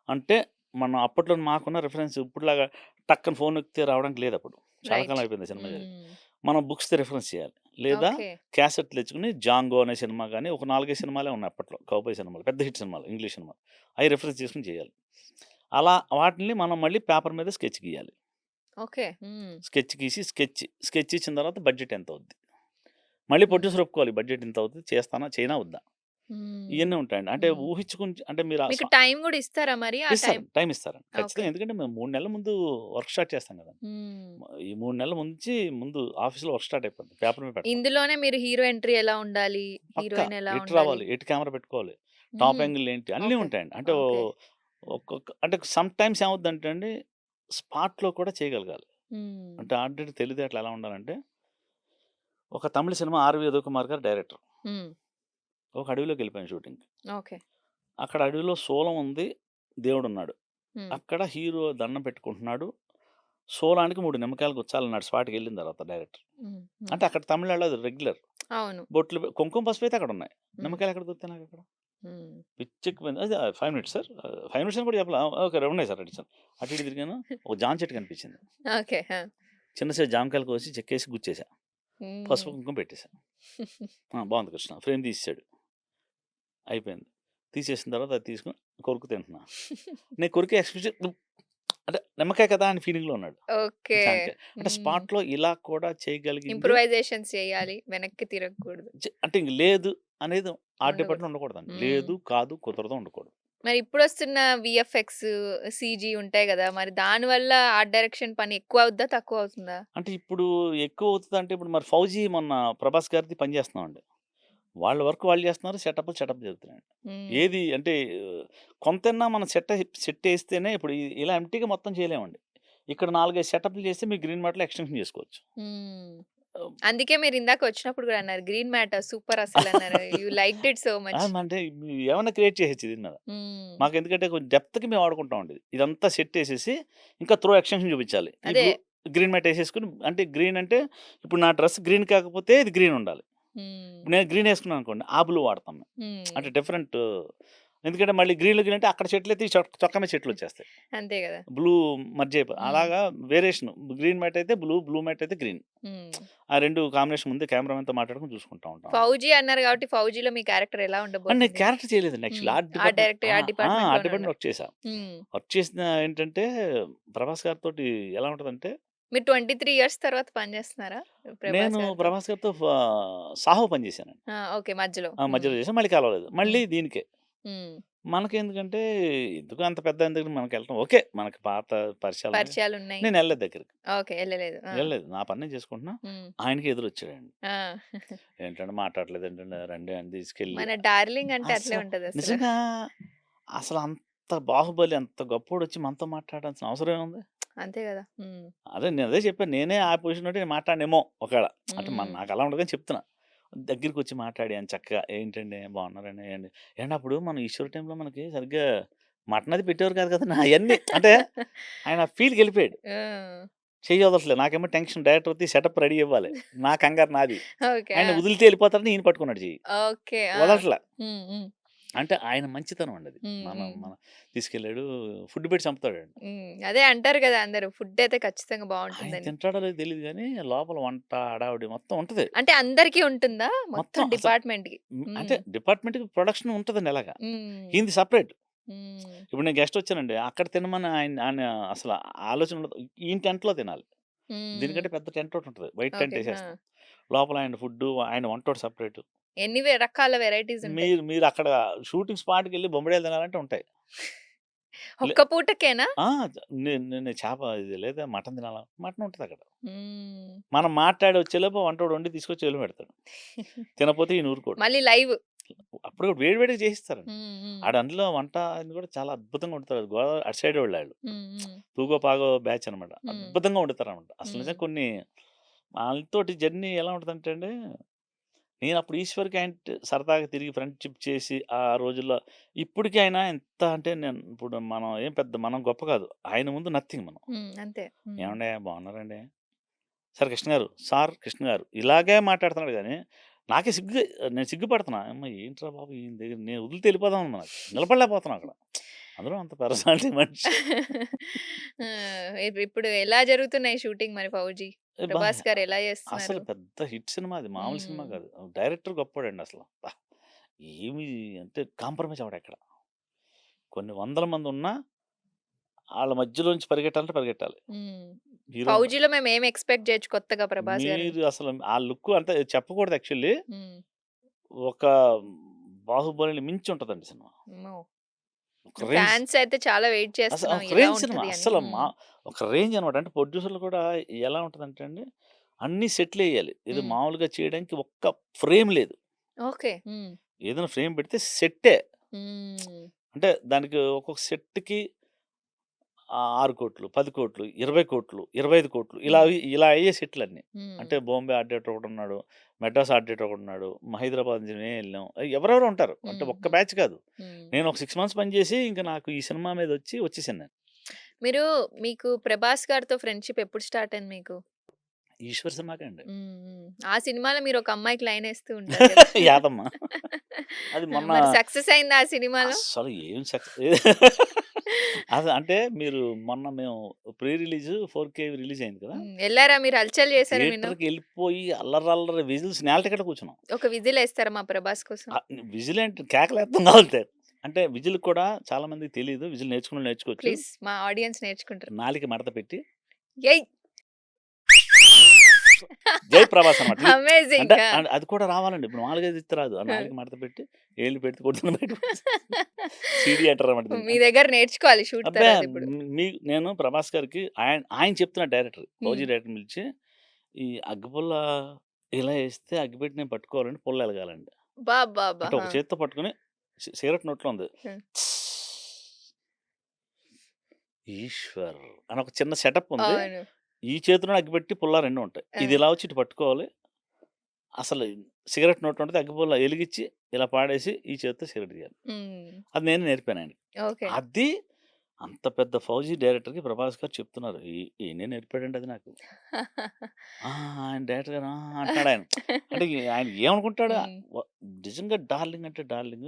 అంటే మనం అప్పట్లో మాకున్న రిఫరెన్స్ ఇప్పటిలాగా టక్కన ఫోన్ నొక్కితే రావడానికి లేదప్పుడు. చాలా కాలం రైట్. అయిపోయింది ఆ సినిమా జరిగి. హ్మ్. మనం బుక్స్‌కి రిఫరెన్స్ చేయాలి. లేదా ఓకే. క్యాసెట్ తెచ్చుకొని 'జాంగో' అనే సినిమా గాని, ఒక 4, 5 సినిమాలే ఉన్నాయి అప్పట్లో. కౌబాయ్ సినిమాలు. పెద్ద హిట్ సినిమాలు. ఇంగ్లీష్ సినిమాలు. అయి రిఫరెన్స్ చేసుకొని చేయాలి. అలా వాటిల్ని మనం మళ్ళీ పేపర్ మీద స్కెచ్ గీయాలి. ఓకే. హ్మ్. స్కెచ్ గీసి స్కెచ్ ఇచ్చిన తర్వాత బడ్జెట్ ఎంత అవుద్ది? మళ్ళీ హ్మ్. ప్రొడ్యూసర్ ఒప్పుకోవాలి. బడ్జెట్ ఇంత అవుద్ది. చేస్తానా? చేయనా? వద్దా? హ్మ్. ఇయన్నీ ఉంటాయండి. అంటే హ్మ్. ఊహించుకొని అంటే మీరు మీకు టైం గూడా ఇస్తారా మరి? ఆ టైం ఇస్తారండి. టైమ్ ఇస్తారండి. ఓకే. ఖచ్చితంగా. ఎందుకంటే మేము 3 నెలల ముందు వర్క్ స్టార్ట్ చేస్తాం గదండీ. హ్మ్. ఈ 3 నెలల ముందు ఆఫీస్‌లో వర్క్ స్టార్ట్ అయిపోద్ది. పేపర్ మీద పెడతాం. ఇందులోనే మీరు హీరో ఎంట్రీ ఎలా ఉండాలి? పక్కా హీరోయిన్ ఎలా ఎటు ఉండాలి? రావాలి? ఎటు కెమెరా పెట్టుకోవాలి? టాప్ హ్మ్. యాంగిల్ ఏంటి? అన్నీ ఓకే. ఉంటాయండి. అంటే ఓకే. అంటే సమ్ టైమ్స్ ఏమవుద్దంటే అండి, స్పాట్‌లో కూడా చేయగలగాలి. హ్మ్. అంటే ఆల్రెడీ తెలివితేటలు ఎలా ఉండాలంటే, ఒక తమిళ్ సినిమా 'ఆర్‌వి ఉదయకుమార్' గారు డైరెక్టర్. హ్మ్. ఒక అడవిలోకెళ్ళిపోయాం షూటింగ్‌కి. ఓకే. అక్కడ అడవిలో శూలం ఉంది. దేవుడున్నాడు. హ్మ్. అక్కడ హీరో దండం పెట్టుకుంటున్నాడు. శూలానికి 3 నిమ్మకాయలు గుచ్చాలన్నాడు స్పాట్‌కెళ్ళిన తర్వాత డైరెక్టర్. హ్మ్. హ్మ్. అంటే అక్కడ తమిళనాడులో అది రెగ్యులర్. అవును. బొట్లు కుంకుమ, పసుపయితే అక్కడున్నాయి. హ్మ్. నిమ్మకాయలు ఎక్కడ దొరుకుతాయి నాకక్కడ? హ్మ్. పిచ్చెక్కిపోయింది. అదే 5 మినిట్స్ సార్. 5 మినిట్స్ అని కూడా చెప్పలా. ఓకే. ఉన్నాయి సార్ రెడీ సార్. అటు ఇటు తిరిగాను. ఒక జామ చెట్టు కనిపించింది. ఓకే. ఆ! చిన్న సైజు జామకాయలు కోసి చెక్కేసి గుచ్చేసా. హ్మ్. పసుపు, కుంకుమ పెట్టేసా. బావుంది కృష్ణ. ఫ్రేమ్ తీసేసాడు. అయిపోయింది. తీసేసిన తర్వాత అది తీసుకొని కొరుకు తింటున్నా. నేను కొరికే ఎక్స్‌ప్రెషన్ అంటే నిమ్మకాయ కదా అని ఫీలింగ్‌లో ఉన్నాడు. ఓకే. జామకాయ. అంటే హ్మ్. స్పాట్‌లో ఇలా కూడా చేయగలిగింది ఇంప్రూవైజేషన్స్ చేయాలి. వెనక్కి తిరగకూడదు. అంటే ఇంక లేదు అనేది ఆర్ట్ ఉండకూడదు. డిపార్ట్‌మెంట్ ఉండకూడదండి. హ్మ్. లేదు, కాదు, కుదరదు ఉండకూడదు. మరి ఇప్పుడొస్తున్న వీఎఫ్ఎక్స్, సీజీ ఉంటాయి గదా! మరి దానివల్ల ఆర్ట్ డైరెక్షన్ పని ఎక్కువ అవుద్దా? తక్కువ అవుతుందా? అంటే ఇప్పుడు ఎక్కువ అవుతదంటే ఇప్పుడు మరి 'ఫౌజీ' మొన్న 'ప్రభాస్' గారిది పని చేస్తున్నామండి. వాళ్ళ వర్క్ వాళ్ళు చేస్తున్నారు. సెటప్ జరుగుతున్నాయండి. హ్మ్. ఏది అంటే కొంతన్నా మనం సెట్టేస్తేనే ఇప్పుడు ఇలా ఎంప్టీగా మొత్తం చేయలేమండి. ఇక్కడ 4, 5 సెటప్‌లు చేస్తే మీకు గ్రీన్ మ్యాట్‌లో ఎక్స్‌టెన్షన్ చేసుకోవచ్చు. హ్మ్. ఆహ్, అందుకే మీరిందాక వచ్చినప్పుడు గూడా అన్నారు. గ్రీన్ మ్యాట్ సూపర్ అసలన్నారు. You liked it so ah! Much. అంటే ఏమన్నా క్రియేట్ చేయొచ్చు దీని మీద. హ్మ్. మాకెందుకంటే కొంచెం డెప్త్‌కి మేము వాడుకుంటామండి. ఇదంతా సెట్టేసేసి ఇంకా త్రో ఎక్స్‌టెన్షన్ చూపించాలి. అదే. ఇప్పుడు గ్రీన్ మ్యాట్ ఏసేసుకొని అంటే గ్రీన్ అంటే ఇప్పుడు నా డ్రెస్ గ్రీన్ కాకపోతే ఇది గ్రీన్ ఉండాలి. హ్మ్. ఇప్పుడు నేను గ్రీన్ ఏసుకున్నాననుకోండి ఆ బ్లూ వాడతాం మేము. హ్మ్. అంటే డిఫరెంట్ ఎందుకంటే మళ్ళీ గ్రీన్‌లో గ్రీన్ అంటే అక్కడ చెట్లయితే ఈ చొక్కా మీద చెట్లొచ్చేస్తాయి. అంతే గదా! బ్లూ హ్మ్. అలాగా వేరియేషన్ గ్రీన్ మ్యాట్ అయితే బ్లూ మ్యాట్ అయితే గ్రీన్. హ్మ్. ఆ 2 కాంబినేషన్ ముందే కెమెరామెన్‌తో మాట్లాడుకొని చూసుకుంటా ఉంటామండి. 'ఫౌజీ' అన్నారు గాబట్టి 'ఫౌజీలో' మీ క్యారెక్టర్ ఎలా అండ్ నేను ఉండబోతుంది? క్యారెక్టర్ చేయలేదండి యాక్చువల్లీ హ్మ్. ఆర్ట్ ఆర్ట్ డిపార్ట్‌మెంట్‌లోనే డిపార్ట్‌మెంట్‌లో ఉన్నారు. వర్క్ చేశా. హ్మ్. వర్క్ చేసిన ఏంటంటే 'ప్రభాస్' గారితోటి ఎలా ఉంటదంటే మీరు 23 ఇయర్స్ తర్వాత పని జేస్తున్నారా? నేను 'ప్రభాస్' గారితో? 'ప్రభాస్' గారితో 'సాహో' పని చేశానండి. ఆ! ఓకే. మధ్యలో. ఆ! హ్మ్. మధ్యలో చేశా. మళ్ళీ కలవలేదు. మళ్ళీ హ్మ్. దీనికే. హ్మ్. మనకెందుకంటే ఎందుకు అంత పెద్ద ఆయన దగ్గరికి మనకెళ్ళటం ఓకే. మనకి పాత పరిచయాలున్నాయి. పరిచయాలున్నాయి. నేనెళ్ళలేదు దగ్గరికి. ఓకే. ఎళ్ళలేదు. ఆ! వెళ్ళలేదు. నా పని నేను చేసుకుంటున్నా. హ్మ్. ఆయనకి ఎదురొచ్చాడండి. ఆ! ఏంటంటే మాట్లాడట్లేదేంటండి రండి అని తీసుకెళ్ళి మన డార్లింగ్ అంటే అట్లే అసల ఉంటదసలు. నిజంగా అసలంత బాహుబలి అంత గొప్పోడొచ్చి మనతో మాట్లాడాల్సిన అవసరం ఏముంది? అంతే గదా! హ్మ్. నేనదే చెప్పాను. నేనే ఆ పొజిషన్‌లో ఉంటే నేను మాట్లాడనేమో ఒకేళ. అంటే హ్మ్. నాకలా ఉండదని చెప్తున్నా. దగ్గరికొచ్చి మాట్లాడాను చక్కగా. ఏంటండి బాగున్నారండి? ఏవండి అప్పుడు మనం ఈశ్వర్ టైమ్‌లో మనకి సరిగ్గా మటన్ అది పెట్టేవారు కాదు కదండీ! అయన్నీ అంటే ఆయన ఫీల్‌కెళ్ళిపోయాడు. ఆ! చెయ్యి వదలట్లేదు. నాకేమో టెన్షన్ డైరెక్టర్ వచ్చి సెటప్ రెడీ ఇవ్వాలి. నా కంగారు నాది. ఓకే. ఆయన ఆ! వదిలితే ఎళ్ళిపోతారని ఈయన పట్టుకున్నాడు చెయ్యి. ఓకే. ఆ! వదలట్ల. హ్మ్. హ్మ్. అంటే ఆయన మంచితనం అండి అది. హ్మ్. మనం హ్మ్. మనం తీసుకెళ్ళాడు. ఫుడ్ పెట్టి చంపుతాడండి. హ్మ్. అదే అంటారు గదా! అందరూ ఫుడ్ అయితే ఖచ్చితంగా ఆయన బావుంటుందని. తింటాడో లేదో తెలీదు గానీ లోపల వంట హడావిడి మొత్తం ఉంటది. అంటే అందరికి ఉంటుందా? మొత్తం మొత్తం అసలు డిపార్ట్‌మెంట్‌కి. అంటే హ్మ్. డిపార్ట్‌మెంట్‌కి ప్రొడక్షన్ ఉంటదండి అలాగా. హ్మ్. ఈయనది సెపరేట్. హ్మ్. ఇప్పుడు నేను గెస్ట్ వచ్చానండి. అక్కడ తినమని ఆయన అసల ఆలోచన ఉండదు. ఈయన టెంట్‌లో తినాలి. హ్మ్. దీనికంటే పెద్ద టెంట్ ఒకటుంటది. White tent okay. ఆ! ఏసేస్తాం. లోపల ఆయన ఫుడ్డు, ఆయన వంటోడు సెపరేటు. ఎన్ని రకాల వెరైటీస్ ఉంటాయి. మీరక్కడ షూటింగ్ స్పాట్‌కెళ్ళి బొమ్మడియాలు తినాలంటే ఉంటాయి. లే ఒక్క పూటకేనా? ఆ! నేను చేప ఇది లేదా మటన్ తినాలా? మటన్ ఉంటదక్కడ. హ్మ్. మనం మాట్లాడి వచ్చేలోపు వంటోడు వండి తీసుకొచ్చి చేలో పెడతాడు. తినపోతే ఈయన ఊరుకోడు. మళ్ళీ లైవ్. అప్పుడు వేడి వేడిగా చేసిస్తారండి. హ్మ్. హ్మ్. అందులో వంట అది కూడా చాలా అద్భుతంగా వండుతారు. గోదావరి అటు సైడ్ వాళ్ళాళ్ళు. హ్మ్. హ్మ్. తూగో, పాగో బ్యాచ్ అనమాట. హ్మ్. అద్భుతంగా వండుతారనమాట. అసలు హ్మ్. నిజంగా కొన్ని ఆళ్ళతోటి జర్నీ ఎలా ఉంటదంటే అండి, నేనప్పుడు ఈశ్వర్ క్యాంట్ సరదాగా తిరిగి ఫ్రెండ్‌షిప్ చేసి ఆ రోజుల్లో ఇప్పటికి ఆయన ఎంత అంటే నేను ఇప్పుడు మనం ఏం పెద్ద మనం గొప్ప కాదు. ఆయన ముందు నథింగ్ మనం. హ్మ్. అంతే. హ్మ్. "ఏవండీ బాగున్నారండి? సార్ కృష్ణ గారు, సార్ కృష్ణ గారు" ఇలాగే మాట్లాడుతున్నాడు గానీ, నాకే నేను సిగ్గుపడుతున్నా. అమ్మ ఏంట్రా బాబు ఈయన దగ్గర నేను వదిలితే వెళ్ళిపోదాం ఉంది నాకు. నిలబడలేకపోతున్నా అక్కడ. అందులో అంత పర్సనాలిటీ మనిషి. ఆ! ఇప్పుడు ఎలా జరుగుతున్నాయి షూటింగ్ మరి 'ఫౌజీ'? ప్రభాస్ గారు ఎలా అసలు చేస్తున్నారు? పెద్ద హిట్ సినిమా అది. మామూలు సినిమా హ్మ్. కాదు. డైరెక్టర్ గొప్పోడండి అసల. అబ్బా! ఏమి అంటే కాంప్రమైజ్ అవ్వడెక్కడ. కొన్ని వందల మందున్నా ఆళ్ళ మధ్యలోంచి పరిగెట్టాలంటే పరిగెట్టాలి. హ్మ్. హీరో 'ఫౌజీలో' మేమేం ఎక్స్‌పెక్ట్ జేయొచ్చు కొత్తగా ప్రభాస్ గారిని? మీరు అసలు ఆ లుక్ అంటే చెప్పకూడదు యాక్చువల్లీ. హ్మ్. ఒక 'బాహుబలిని' మించి ఉంటదండి సినిమా. అమ్మో! ఒక రేంజ్ ఫ్యాన్స్ అయితే చాలా వెయిట్ చేస్తున్నాం ఒక ఎలా రేంజ్ సినిమా. ఉంటది అని. అస్సలు హ్మ్. ఒక రేంజ్ అనమాట. అంటే ప్రొడ్యూసర్‌లు కూడా ఎలా ఉంటదంటే అండి, అన్నీ సెట్‌లెయ్యాలి. ఇది హ్మ్. మామూలుగా చేయడానికి ఒక్క ఫ్రేమ్ లేదు. ఓకే. హ్మ్. ఏదైనా ఫ్రేమ్ పెడితే సెట్టే. హ్మ్. అంటే దానికి ఒక్కొక్క సెట్‌కి 6,00,00,000, 10,00,00,000, 20,00,00,000, 25,00,00,000 హ్మ్. ఇలా అయ్యే సెట్‌లన్నీ. హ్మ్. అంటే బాంబే ఆర్ట్ డైరెక్టర్ ఒకడున్నాడు. మద్రాస్ ఆర్ట్ డైరెక్టర్ ఒకడున్నాడు. హైదరాబాద్ నుంచి మేము ఎళ్ళాం. ఎవరెవరో ఉంటారు. అంటే హ్మ్. ఒక్క హ్మ్. బ్యాచ్ కాదు. హ్మ్. నేను ఒక 6 మంత్స్ పని చేసి ఇంక నాకు ఈ సినిమా మీద వచ్చేసాను నేను. మీరు మీకు 'ప్రభాస్' గారితో ఫ్రెండ్‌షిప్ ఎప్పుడు స్టార్ట్ అయింది మీకు? 'ఈశ్వర్' సినిమాకే అండి. హ్మ్. హ్మ్. ఆ సినిమాలో మీరొక అమ్మాయికి లైనేస్తూ ఉంటారు కదా! యాదమ్మ. అది మొన్న మరి సక్సెస్ అయిందా ఆ సినిమాలో? అస్సలు ఏం అది అంటే మీరు మొన్న మేము ప్రీ రిలీజ్ 4కే రిలీజ్ అయింది కదా! హ్మ్. ఎళ్లారా మీరు హల్చల్ చేసారా వినో? థియేటర్‌కెళ్ళిపోయి అల్లరల్లరి విజిల్స్ నేల టికెట్‌కి కూర్చున్నాం. ఒక విజిలేస్తారా మా 'ప్రభాస్' కోసం? విజిల్ ఏంటి కేకలేత్తం కావాలంతే. అంటే విజిల్ కూడా చాలా మందికి తెలీదు. విజిల్ నేర్చుకున్నోళ్ళు నేర్చుకోవచ్చు. ప్లీజ్ మా ఆడియన్స్ నేర్చుకుంటారు. నాలిక మడత పెట్టి ఏయ్! జై ప్రభాస్ అనమాట. ఇది అంటే అమేజింగ్. ఆ! అది కూడా రావాలండి. ఇప్పుడు మామూలుగా తీస్తే రాదు. ఆ నాలిక మడత పెట్టి ఏళ్ళు పెడితే కొడుతున్న బయట సీడీ అంటారన్నమాట దీన్ని. మీ దగ్గర నేర్చుకోవాలి షూట్ అబ్బే! తర్వాత ఇప్పుడు. నేను 'ప్రభాస్' గారికి ఆయన చెప్తున్నాడు డైరెక్టర్. హ్మ్. 'ఫౌజీ' డైరెక్టర్‌ని పిలిచి, "ఈ అగ్గిపుల్ల ఇలా ఏస్తే అగ్గిపెట్టి నేను పట్టుకోవాలంటే పుల్ల ఎలగాలంట." అబ్బబ్బబ్బా! అంటే ఒక ఆ! చేత్తో పట్టుకొని సిగరెట్ నోట్లో ఉంది. హ్మ్. ఈశ్వర్ అని ఒక చిన్న సెటప్ ఉంది. అవును. ఈ చేతిలోనే అగ్గిపెట్టి, పుల్ల 2 ఉంటాయి. ఆ! ఇది ఇలా వచ్చి ఇటు పట్టుకోవాలి. అసలు సిగరెట్ నోట్లో ఉంటది. అగ్గిపుల్ల ఎలిగిచ్చి ఇలా పాడేసి ఈ చేత్తో సిగరెట్ తీయాలి. హ్మ్. అది నేనే నేర్పాను ఆయనకి. ఓకే. అది అంత పెద్ద 'ఫౌజీ' డైరెక్టర్‌కి 'ప్రభాస్' గారు చెప్తున్నారు. ఈయనే నేర్పాడండి అది నాకు. ఆ! ఆయన డైరెక్టర్ గారు అంటున్నాడాయన. అంటే ఆయన ఏమనుకుంటాడు హ్మ్. వ నిజంగా డార్లింగ్ అంటే డార్లింగ్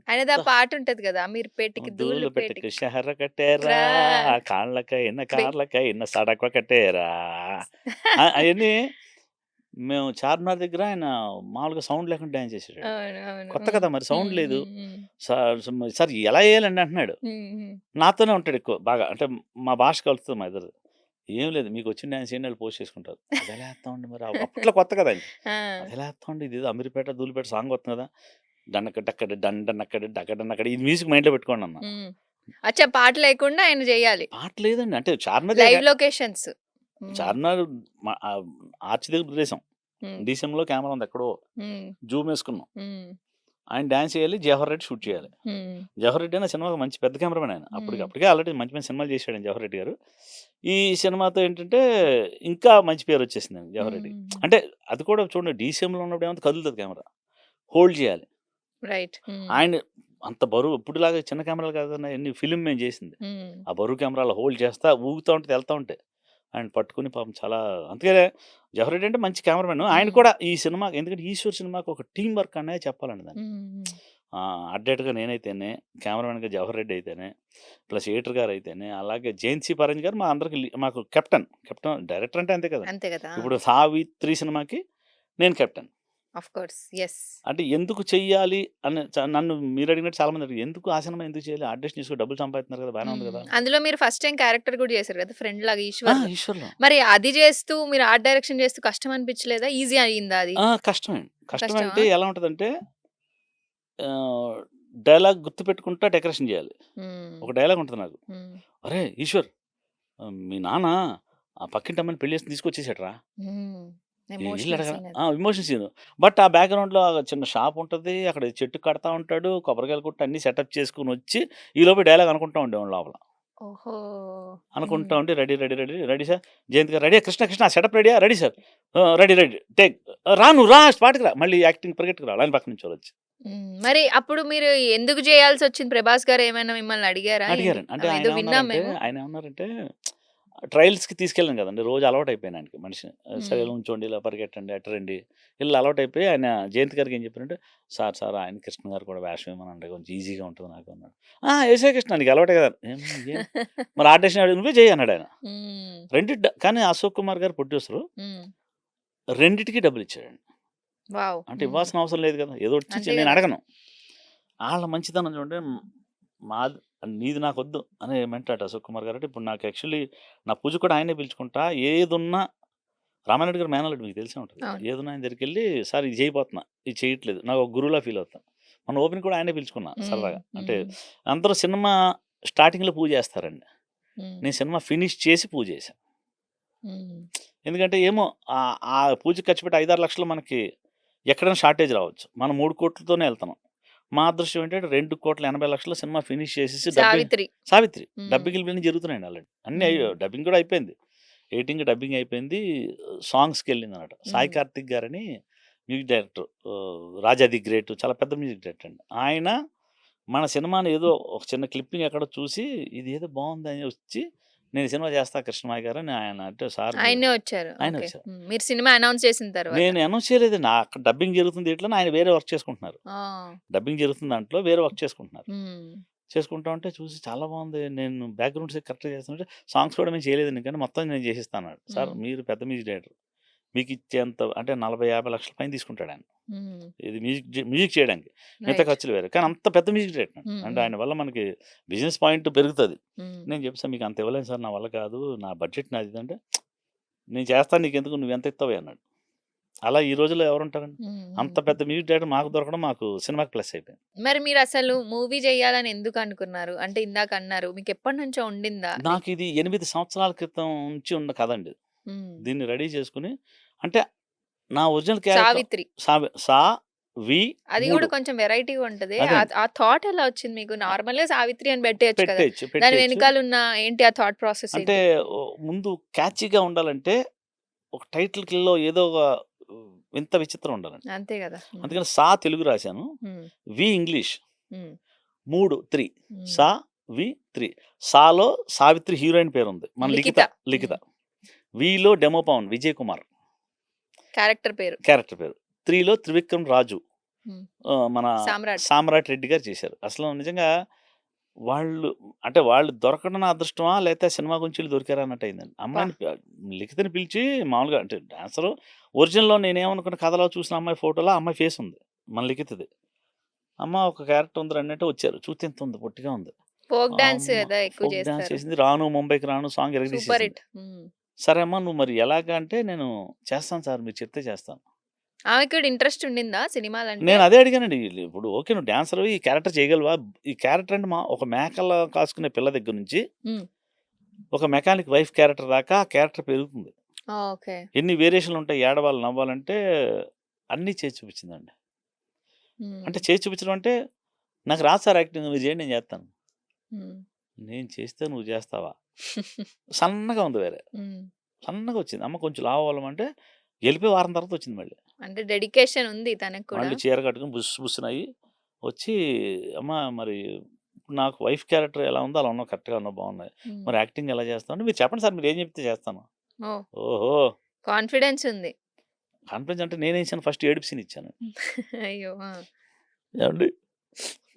ఆయనది ఆ ఎంత పాటుంటది గదా! అమీర్‌పేటకి దూలు పెట్టకు ధూళిపేటకి షహర కట్టేరా రా కాళ్ళకైన బే కార్లకైన సడక కట్టేరా అయన్నీ మేము చార్మినార్ దగ్గర ఆయన మామూలుగా సౌండ్ లేకుండా డాన్స్ చేసేటాడు. అవును. అవును. కొత్త హ్మ్. కదా! మరి సౌండ్ హ్మ్. లేదు. హ్మ్. హ్మ్. సార్ ఎలా ఎయాలండి అంటున్నాడు. హ్మ్. హ్మ్. నాతోనే ఉంటాడు ఎక్కువ బాగా. అంటే మా భాష కలుస్తుంది మా ఇద్దరిది. ఏం లేదు మీకొచ్చిన డాన్స్ ఏయండి ఆళ్ళు పోస్ట్ చేసుకుంటారు. అదెలా ఏత్తామండి మరి అప్పట్లో కొత్త కదా! ఆయనకి. ఆ! అదెలా ఏత్తామండి ఇదేదో అమీర్‌పేట, ధూళిపేట సాంగ్ వస్తుంది కదా! డన్నక డక్కడి డండనక్కడి డకడనక్కడి ఇది మ్యూజిక్ మైండ్‌లో పెట్టుకోండన్నా. హ్మ్. అచ్చా! పాట లేకుండా ఆయన జేయాలి. పాట లేదండి. అంటే చార్మినార్ లైవ్ దగ్గర లొకేషన్స్. హ్మ్. చార్మినార్ ఆర్చ్ దగ్గర వదిలేసాం. హ్మ్. డీసీఎంలో కెమెరా ఉంది ఎక్కడో. హ్మ్. జూమ్ ఏసుకున్నాం. హ్మ్. ఆయన డాన్స్ చేయాలి. 'జవహర్ రెడ్డి' షూట్ చేయాలి. హ్మ్. 'జవహర్ రెడ్డి' అనే సినిమాకి మంచి పెద్ద కెమెరామన్ ఆయన. హ్మ్. అప్పటికే ఆల్రెడీ మంచి మంచి సినిమాలు చేసాడండి 'జవహర్ రెడ్డి' గారు. ఈ సినిమాతో ఏంటంటే ఇంకా మంచి పేరొచ్చేసిందండి 'జవహర్ రెడ్డికి.' హ్మ్. అంటే అది కూడా చూడండి డీసీఎంలో ఉన్నప్పుడు ఏమైతే కదులుతది కెమెరా. హోల్డ్ చేయాలి. రైట్. హ్మ్. ఆయన అంత బరువు ఇప్పటిలాగా చిన్న కెమెరాలు కాదన్నా ఎన్ని ఫిల్మ్ మేము చేసింది. హ్మ్. ఆ బరువు కెమెరాలో హోల్డ్ చేస్తా ఊగుతా ఉంటది, ఎళ్తా ఉంటాయి. ఆయన పట్టుకొని పాపం చాలా అందుకనే 'జవహర్ రెడ్డి' అంటే మంచి కెమెరామన్. ఆయన హ్మ్. కూడా ఈ సినిమాకి ఎందుకంటే 'ఈశ్వర్' సినిమాకి ఒక టీమ్ వర్క్ అనేది చెప్పాలండి దాన్ని. హ్మ్. అడ్డేట్‌గా నేనైతేనే, కెమెరామన్‌గా 'జవహర్ రెడ్డి' అయితేనే, ప్లస్ ఎడిటర్ గారైతేనే, అలాగే 'జయంతి పరంజ్' గారు మా అందరికి మాకు కెప్టెన్. డైరెక్టర్ అంటే అంతే కదండీ. అంతే గదా! ఇప్పుడు 'సావిత్రి' సినిమాకి నేను కెప్టెన్. Of course. యెస్. అంటే ఎందుకు చెయ్యాలి అని నన్ను మీరడిగినట్టు చాలా మంది అడిగారు. ఎందుకు ఆ సినిమా ఎందుకు చేయాలి? ఆడిషన్ చేసుకొని డబ్బులు సంపాదిస్తున్నారు కదా! బానే ఉంది హ్మ్. కదా! అందులో మీరు ఫస్ట్ టైమ్ క్యారెక్టర్ గూడా చేసారు గదా! ఫ్రెండ్‌లాగా 'ఈశ్వర్‌లో'. 'ఈశ్వర్‌లో' మరి అది జేస్తూ మీరు ఆర్ట్ డైరెక్షన్ జేస్తూ కష్టం అనిపించలేదా? ఈజీ అయిందా అది? కష్టమే. కష్టం కష్టమా? అంటే ఎలా ఉంటదంటే ఆహ్, డైలాగ్ గుర్తుపెట్టుకుంటా డెకరేషన్ జేయాలి. హ్మ్. ఒక డైలాగ్ ఉంటది నాకు. హ్మ్. "అరేయ్! ఈశ్వర్ మీ నాన్న ఆ పక్కింటి అమ్మాయిని పెళ్లి చేసుకొని తీసుకొచ్చేసాడురా." హ్మ్. ఎళ్లి ఎమోషనల్ అడగరా సీన్ అది. Emotion scene. బట్ ఆ బ్యాక్‌గ్రౌండ్‌లో చిన్న షాప్ ఉంటది. అక్కడ చెట్టు కడతా ఉంటాడు. కొబ్బరికాయలు కొట్టి అన్నీ సెటప్ చేసుకొనొచ్చి ఈలోపు డైలాగ్ అనుకుంటా ఉండేవాడిని లోపల. ఓహో! అనుకుంటా హ్మ్. ఉండి రెడీ సార్. జయంత్ గారు రెడీయా? కృష్ణ కృష్ణ సెటప్ రెడీయా? Ready sir. Ready take. రా నువ్వు రా స్పాట్‌కి రా. మళ్ళీ యాక్టింగ్ పరిగెట్టుకు రావాలి. ఆయన పక్క నుంచోళ్ళొచ్చి. హ్మ్. మరి అప్పుడు మీరు ఎందుకు జేయాల్సొచ్చింది? 'ప్రభాస్' గారు ఏమైనా మిమ్మల్ని అడిగారా ఏంటి? అడిగారండి. అంటే ఏదో విన్నాం మేము. ఆయనేమన్నారంటే ట్రయల్స్‌కి తీసుకెళ్ళాను కదండీ! రోజు అలవాటయిపోయాను ఆయనకి మనిషిని. సరే హ్మ్. ఇలా నుంచోండి, ఇలా పరిగెట్టండి, అటు రండి. ఇలా అలవాటయిపోయి ఆయన జయంత్ గారికి ఏం చెప్పారంటే, "సార్ ఆయన కృష్ణ గారు కూడా వేషం ఏమనండి కొంచెం ఈజీగా ఉంటుంది నాకు" అన్నాడు. "ఏసేయి కృష్ణ నీకు అలవాటే కదా!" ఏం మరి ఆడిషన్ "నువ్వే చెయ్యి" అన్నాడాయన. హ్మ్. కానీ అశోక్ కుమార్ గారు ప్రొడ్యూసరు హ్మ్. రెండిటికి డబ్బులిచ్చాడండి. వావ్! అంటే హ్మ్. ఇవ్వాల్సిన అవసరం లేదు కదా! ఏదో వచ్చి అంతే నేను గదా! అడగను. ఆళ్ళ మంచితనం చూడండి. మాది నీది నాకొద్దు అనే మెంటాలిటీ అశోక్ కుమార్ గారు. అంటే ఇప్పుడు నాకు యాక్చువల్లీ నా పూజ కూడా ఆయన్నే పిలుచుకుంటా. ఏదున్నా రామానాయుడు గారి మేనల్లుడు మీకు తెలిసే ఉంటది. అవును. ఏదున్నా ఆయన దగ్గరికెళ్ళి సార్ ఇది చేయబోతున్నా, ఇది చేయట్లేదు. నాకు ఒక గురువులా ఫీల్ అవుతా. మొన్న ఓపెనింగ్ కూడా ఆయన్నే పిలుచుకున్నా హ్మ్. సరదాగా. అంటే హ్మ్. అందరూ సినిమా స్టార్టింగ్‌లో పూజేస్తారండి. హ్మ్. నేను సినిమా ఫినిష్ చేసి పూజేశా. హ్మ్. ఎందుకంటే ఏమో ఆ పూజకి ఖర్చు పెట్టి 5, 6 లక్షలు మనకి ఎక్కడైనా షార్టేజ్ రావచ్చు. మనం 3,00,00,000తోనే ఎళ్తున్నాం. మా అదృష్టం ఏంటంటే 2,80,00,000 సినిమా ఫినిష్ చేసేసి డబ్బింగ్ 'సావిత్రి.' 'సావిత్రి' హ్మ్. డబ్బింగ్‌లు ఇవన్నీ జరుగుతున్నాయండి ఆల్రెడీ. అన్నీ హ్మ్. డబ్బింగ్ కూడా అయిపోయింది. ఎడిటింగ్, డబ్బింగ్ అయిపోయింది. సాంగ్స్‌కెళ్ళిందనమాట. సాయి హ్మ్. కార్తిక్ గారని music director 'Raja the great' చాలా పెద్ద మ్యూజిక్ డైరెక్టర్ అండి. ఆయన మన సినిమాని ఏదో ఒక చిన్న క్లిప్పింగ్ ఎక్కడో చూసి ఇదేదో బావుందని వచ్చి నేను సినిమా చేస్తా కృష్ణమాయ గారు అని ఆయన అంటే సార్ మీరు ఆయనే వచ్చారు. ఆయన ఓకే. వచ్చారు. హ్మ్. మీరు సినిమా అనౌన్స్ చేసిన తర్వాత. నేను అనౌన్స్ చేయలేదండి. అక్కడ డబ్బింగ్ జరుగుతుంది దీంట్లోనే ఆయన వేరే వర్క్ చేసుకుంటున్నారు. ఆ! డబ్బింగ్ జరుగుతున్న దాంట్లో వేరే వర్క్ చేసుకుంటున్నారు. హ్మ్. చేసుకుంటా ఉంటే చూసి చాలా బావుంది. నేను బ్యాక్‌గ్రౌండ్స్ కరెక్ట్‌గా చేస్తుంటే సాంగ్స్ కూడా మేము చేయలేదండి కానీ మొత్తం నేను చేసిస్తా అన్నాడు. సార్ హ్మ్. మీరు పెద్ద మ్యూజిక్ డైరెక్టర్. మీకిచ్చేంత అంటే 40, 50 లక్షల పైన తీసుకుంటాడాయన. హ్మ్. ఇది మ్యూజిక్ చేయడానికి. మిగతా రైట్. ఖర్చులు వేరే. కానీ అంత పెద్ద మ్యూజిక్ డైరెక్టర్ అండి. హ్మ్. అంటే హ్మ్. ఆయన వల్ల మనకి బిజినెస్ పాయింట్ పెరుగుతది. హ్మ్. నేను చెప్పా సార్ మీకు అంత ఇవ్వలేను సార్ నా వల్ల కాదు. నా బడ్జెట్ నాది ఇదంటే, నేను చేస్తాను నీకెందుకు నువ్వెంత ఇత్తవే అన్నాడు. అలా ఈ రోజుల్లో ఎవరుంటారండి? హ్మ్. అంత హ్మ్. పెద్ద మ్యూజిక్ డైరెక్టర్ మాకు దొరకడం మాకు సినిమాకి ప్లస్ అయిపోయింది. మరి మీరసలు మూవీ జేయాలని ఎందుకనుకున్నారు? అంటే ఇందాకన్నారు మీకెప్పటినుంచో ఉండిందా? నాకిది 8 సంవత్సరాల క్రితం నుంచి ఉన్న కథండి. హ్మ్. దీన్ని రెడీ చేసుకొని అంటే నా ఒరిజినల్ క్యారెక్టర్ 'సావిత్రి.' సా, వి, అది గూడా 3 కొంచెం వెరైటీగా ఉంటది. అదే అండి. ఆ థాట్ ఎలా వచ్చింది మీకు? ఆహ్, నార్మల్‌గా 'సావిత్రి' అని పెట్టేయొచ్చు కదా! పెట్టేయచ్చు. దాని పెట్టేయచ్చు. వెనకాలున్న ఏంటి ఆ థాట్ ప్రాసెస్ అంటే ఏంటి? ముందు క్యాచీగా ఉండాలంటే ఒక టైటిల్‌లో ఏదో ఒక వింత విచిత్రం ఉండాలండి. అంతే గదా! హ్మ్. అందుకని 'సా' తెలుగు రాశాను. హ్మ్. 'వి' ఇంగ్లీష్. హ్మ్. 3 హ్మ్. 'సా, వి, 'సాలో సావిత్రి హీరోయిన్ పేరుంది. మన 'లిఖిత' 'లిఖిత.' 'లిఖిత.' హ్మ్. 'వి'లో డెమో పవన్ విజయ్ కుమార్ క్యారెక్టర్ పేరు. క్యారెక్టర్ పేరు. 3లో త్రివిక్రమ్ రాజు. హ్మ్. మన 'సామ్రాట్.' సామ్రాట్ రెడ్డి గారు చేశారు. అసలు నిజంగా వాళ్ళు అంటే వాళ్ళు దొరకడం నా అదృష్టమా? లేతే సినిమా గురించి దొరికారా అన్నట్టు అయిందండి. అబ్బా! అమ్మాయిని లిఖితని పిలిచి మామూలుగా అంటే డాన్సరు ఒరిజినల్‌లో నేనేమనుకున్న కథలో చూసిన అమ్మాయి ఫోటోలో ఆ అమ్మాయి ఫేస్ ఉంది. మన లిఖితది. అమ్మ ఒక క్యారెక్టర్ ఉంది రండి అంటే వచ్చారు. చూస్తే ఇంత ఉంది పొట్టిగా ఉంది. ఫోక్ డాన్స్ అమ్మ! గదా! ఎక్కువ ఫోక్ డాన్స్ చేస్తారు. చేసింది. 'రాను ముంబైకి రాను' సాంగ్ సూపర్ ఇరగదీసేసింది. హిట్. హ్మ్. సరే అమ్మ నువ్వు మరి ఎలాగా అంటే నేను చేస్తాను సార్ మీరు చెప్తే చేస్తాను. ఆమెకి కూడా ఇంట్రెస్ట్ ఉండిందా సినిమాలంటే? నేను అదే అడిగానండి. ఇప్పుడు ఓకే. నువ్వు డాన్సర్‌వి ఈ క్యారెక్టర్ చేయగలవా? ఈ క్యారెక్టర్ అంటే ఒక మేకల కాసుకునే పిల్ల దగ్గర నుంచి, హ్మ్. ఒక మెకానిక్ వైఫ్ క్యారెక్టర్ దాకా ఆ క్యారెక్టర్ పెరుగుతుంది. ఓకే. ఎన్ని వేరియేషన్‌లుంటాయి. ఏడవాలి, నవ్వాలంటే అన్నీ చేసి చూపించిందండి. హ్మ్. అంటే చేసి చూపించడం అంటే, నాకు రాదు సార్ యాక్టింగ్ మీరు చేయండి నేను చేస్తాను. హ్మ్. నేను చేస్తే నువ్వు చేస్తావా? సన్నగా ఉంది వేరే. హ్మ్. సన్నగా వచ్చింది. అమ్మ కొంచెం లావు అవ్వాలమంటే, ఎళ్ళిపోయి వారం తర్వాత వచ్చింది మళ్ళీ. అంటే డెడికేషన్ ఉంది తనకి కూడా. మళ్ళీ చీర కట్టుకొని బుస్ బుస్సనయ్యి వచ్చి, "అమ్మ మరి ఇప్పుడు నాకు వైఫ్ క్యారెక్టర్ ఎలా ఉందో అలా ఉన్నావు. కరెక్ట్‌గా ఉన్నావు బాగున్నాయి. హ్మ్. మరి యాక్టింగ్ ఎలా చేస్తావు?" అంటే, "మీరు చెప్పండి సార్ మీరేం చెప్తే చేస్తాను." ఓహ్! ఓహో! కాన్ఫిడెన్స్ ఉంది. కాన్ఫిడెన్స్ అంటే నేనేసాను ఫస్ట్ ఏడుపు సీన్ ఇచ్చాను. అయ్యో! ఆ! "ఏవండీ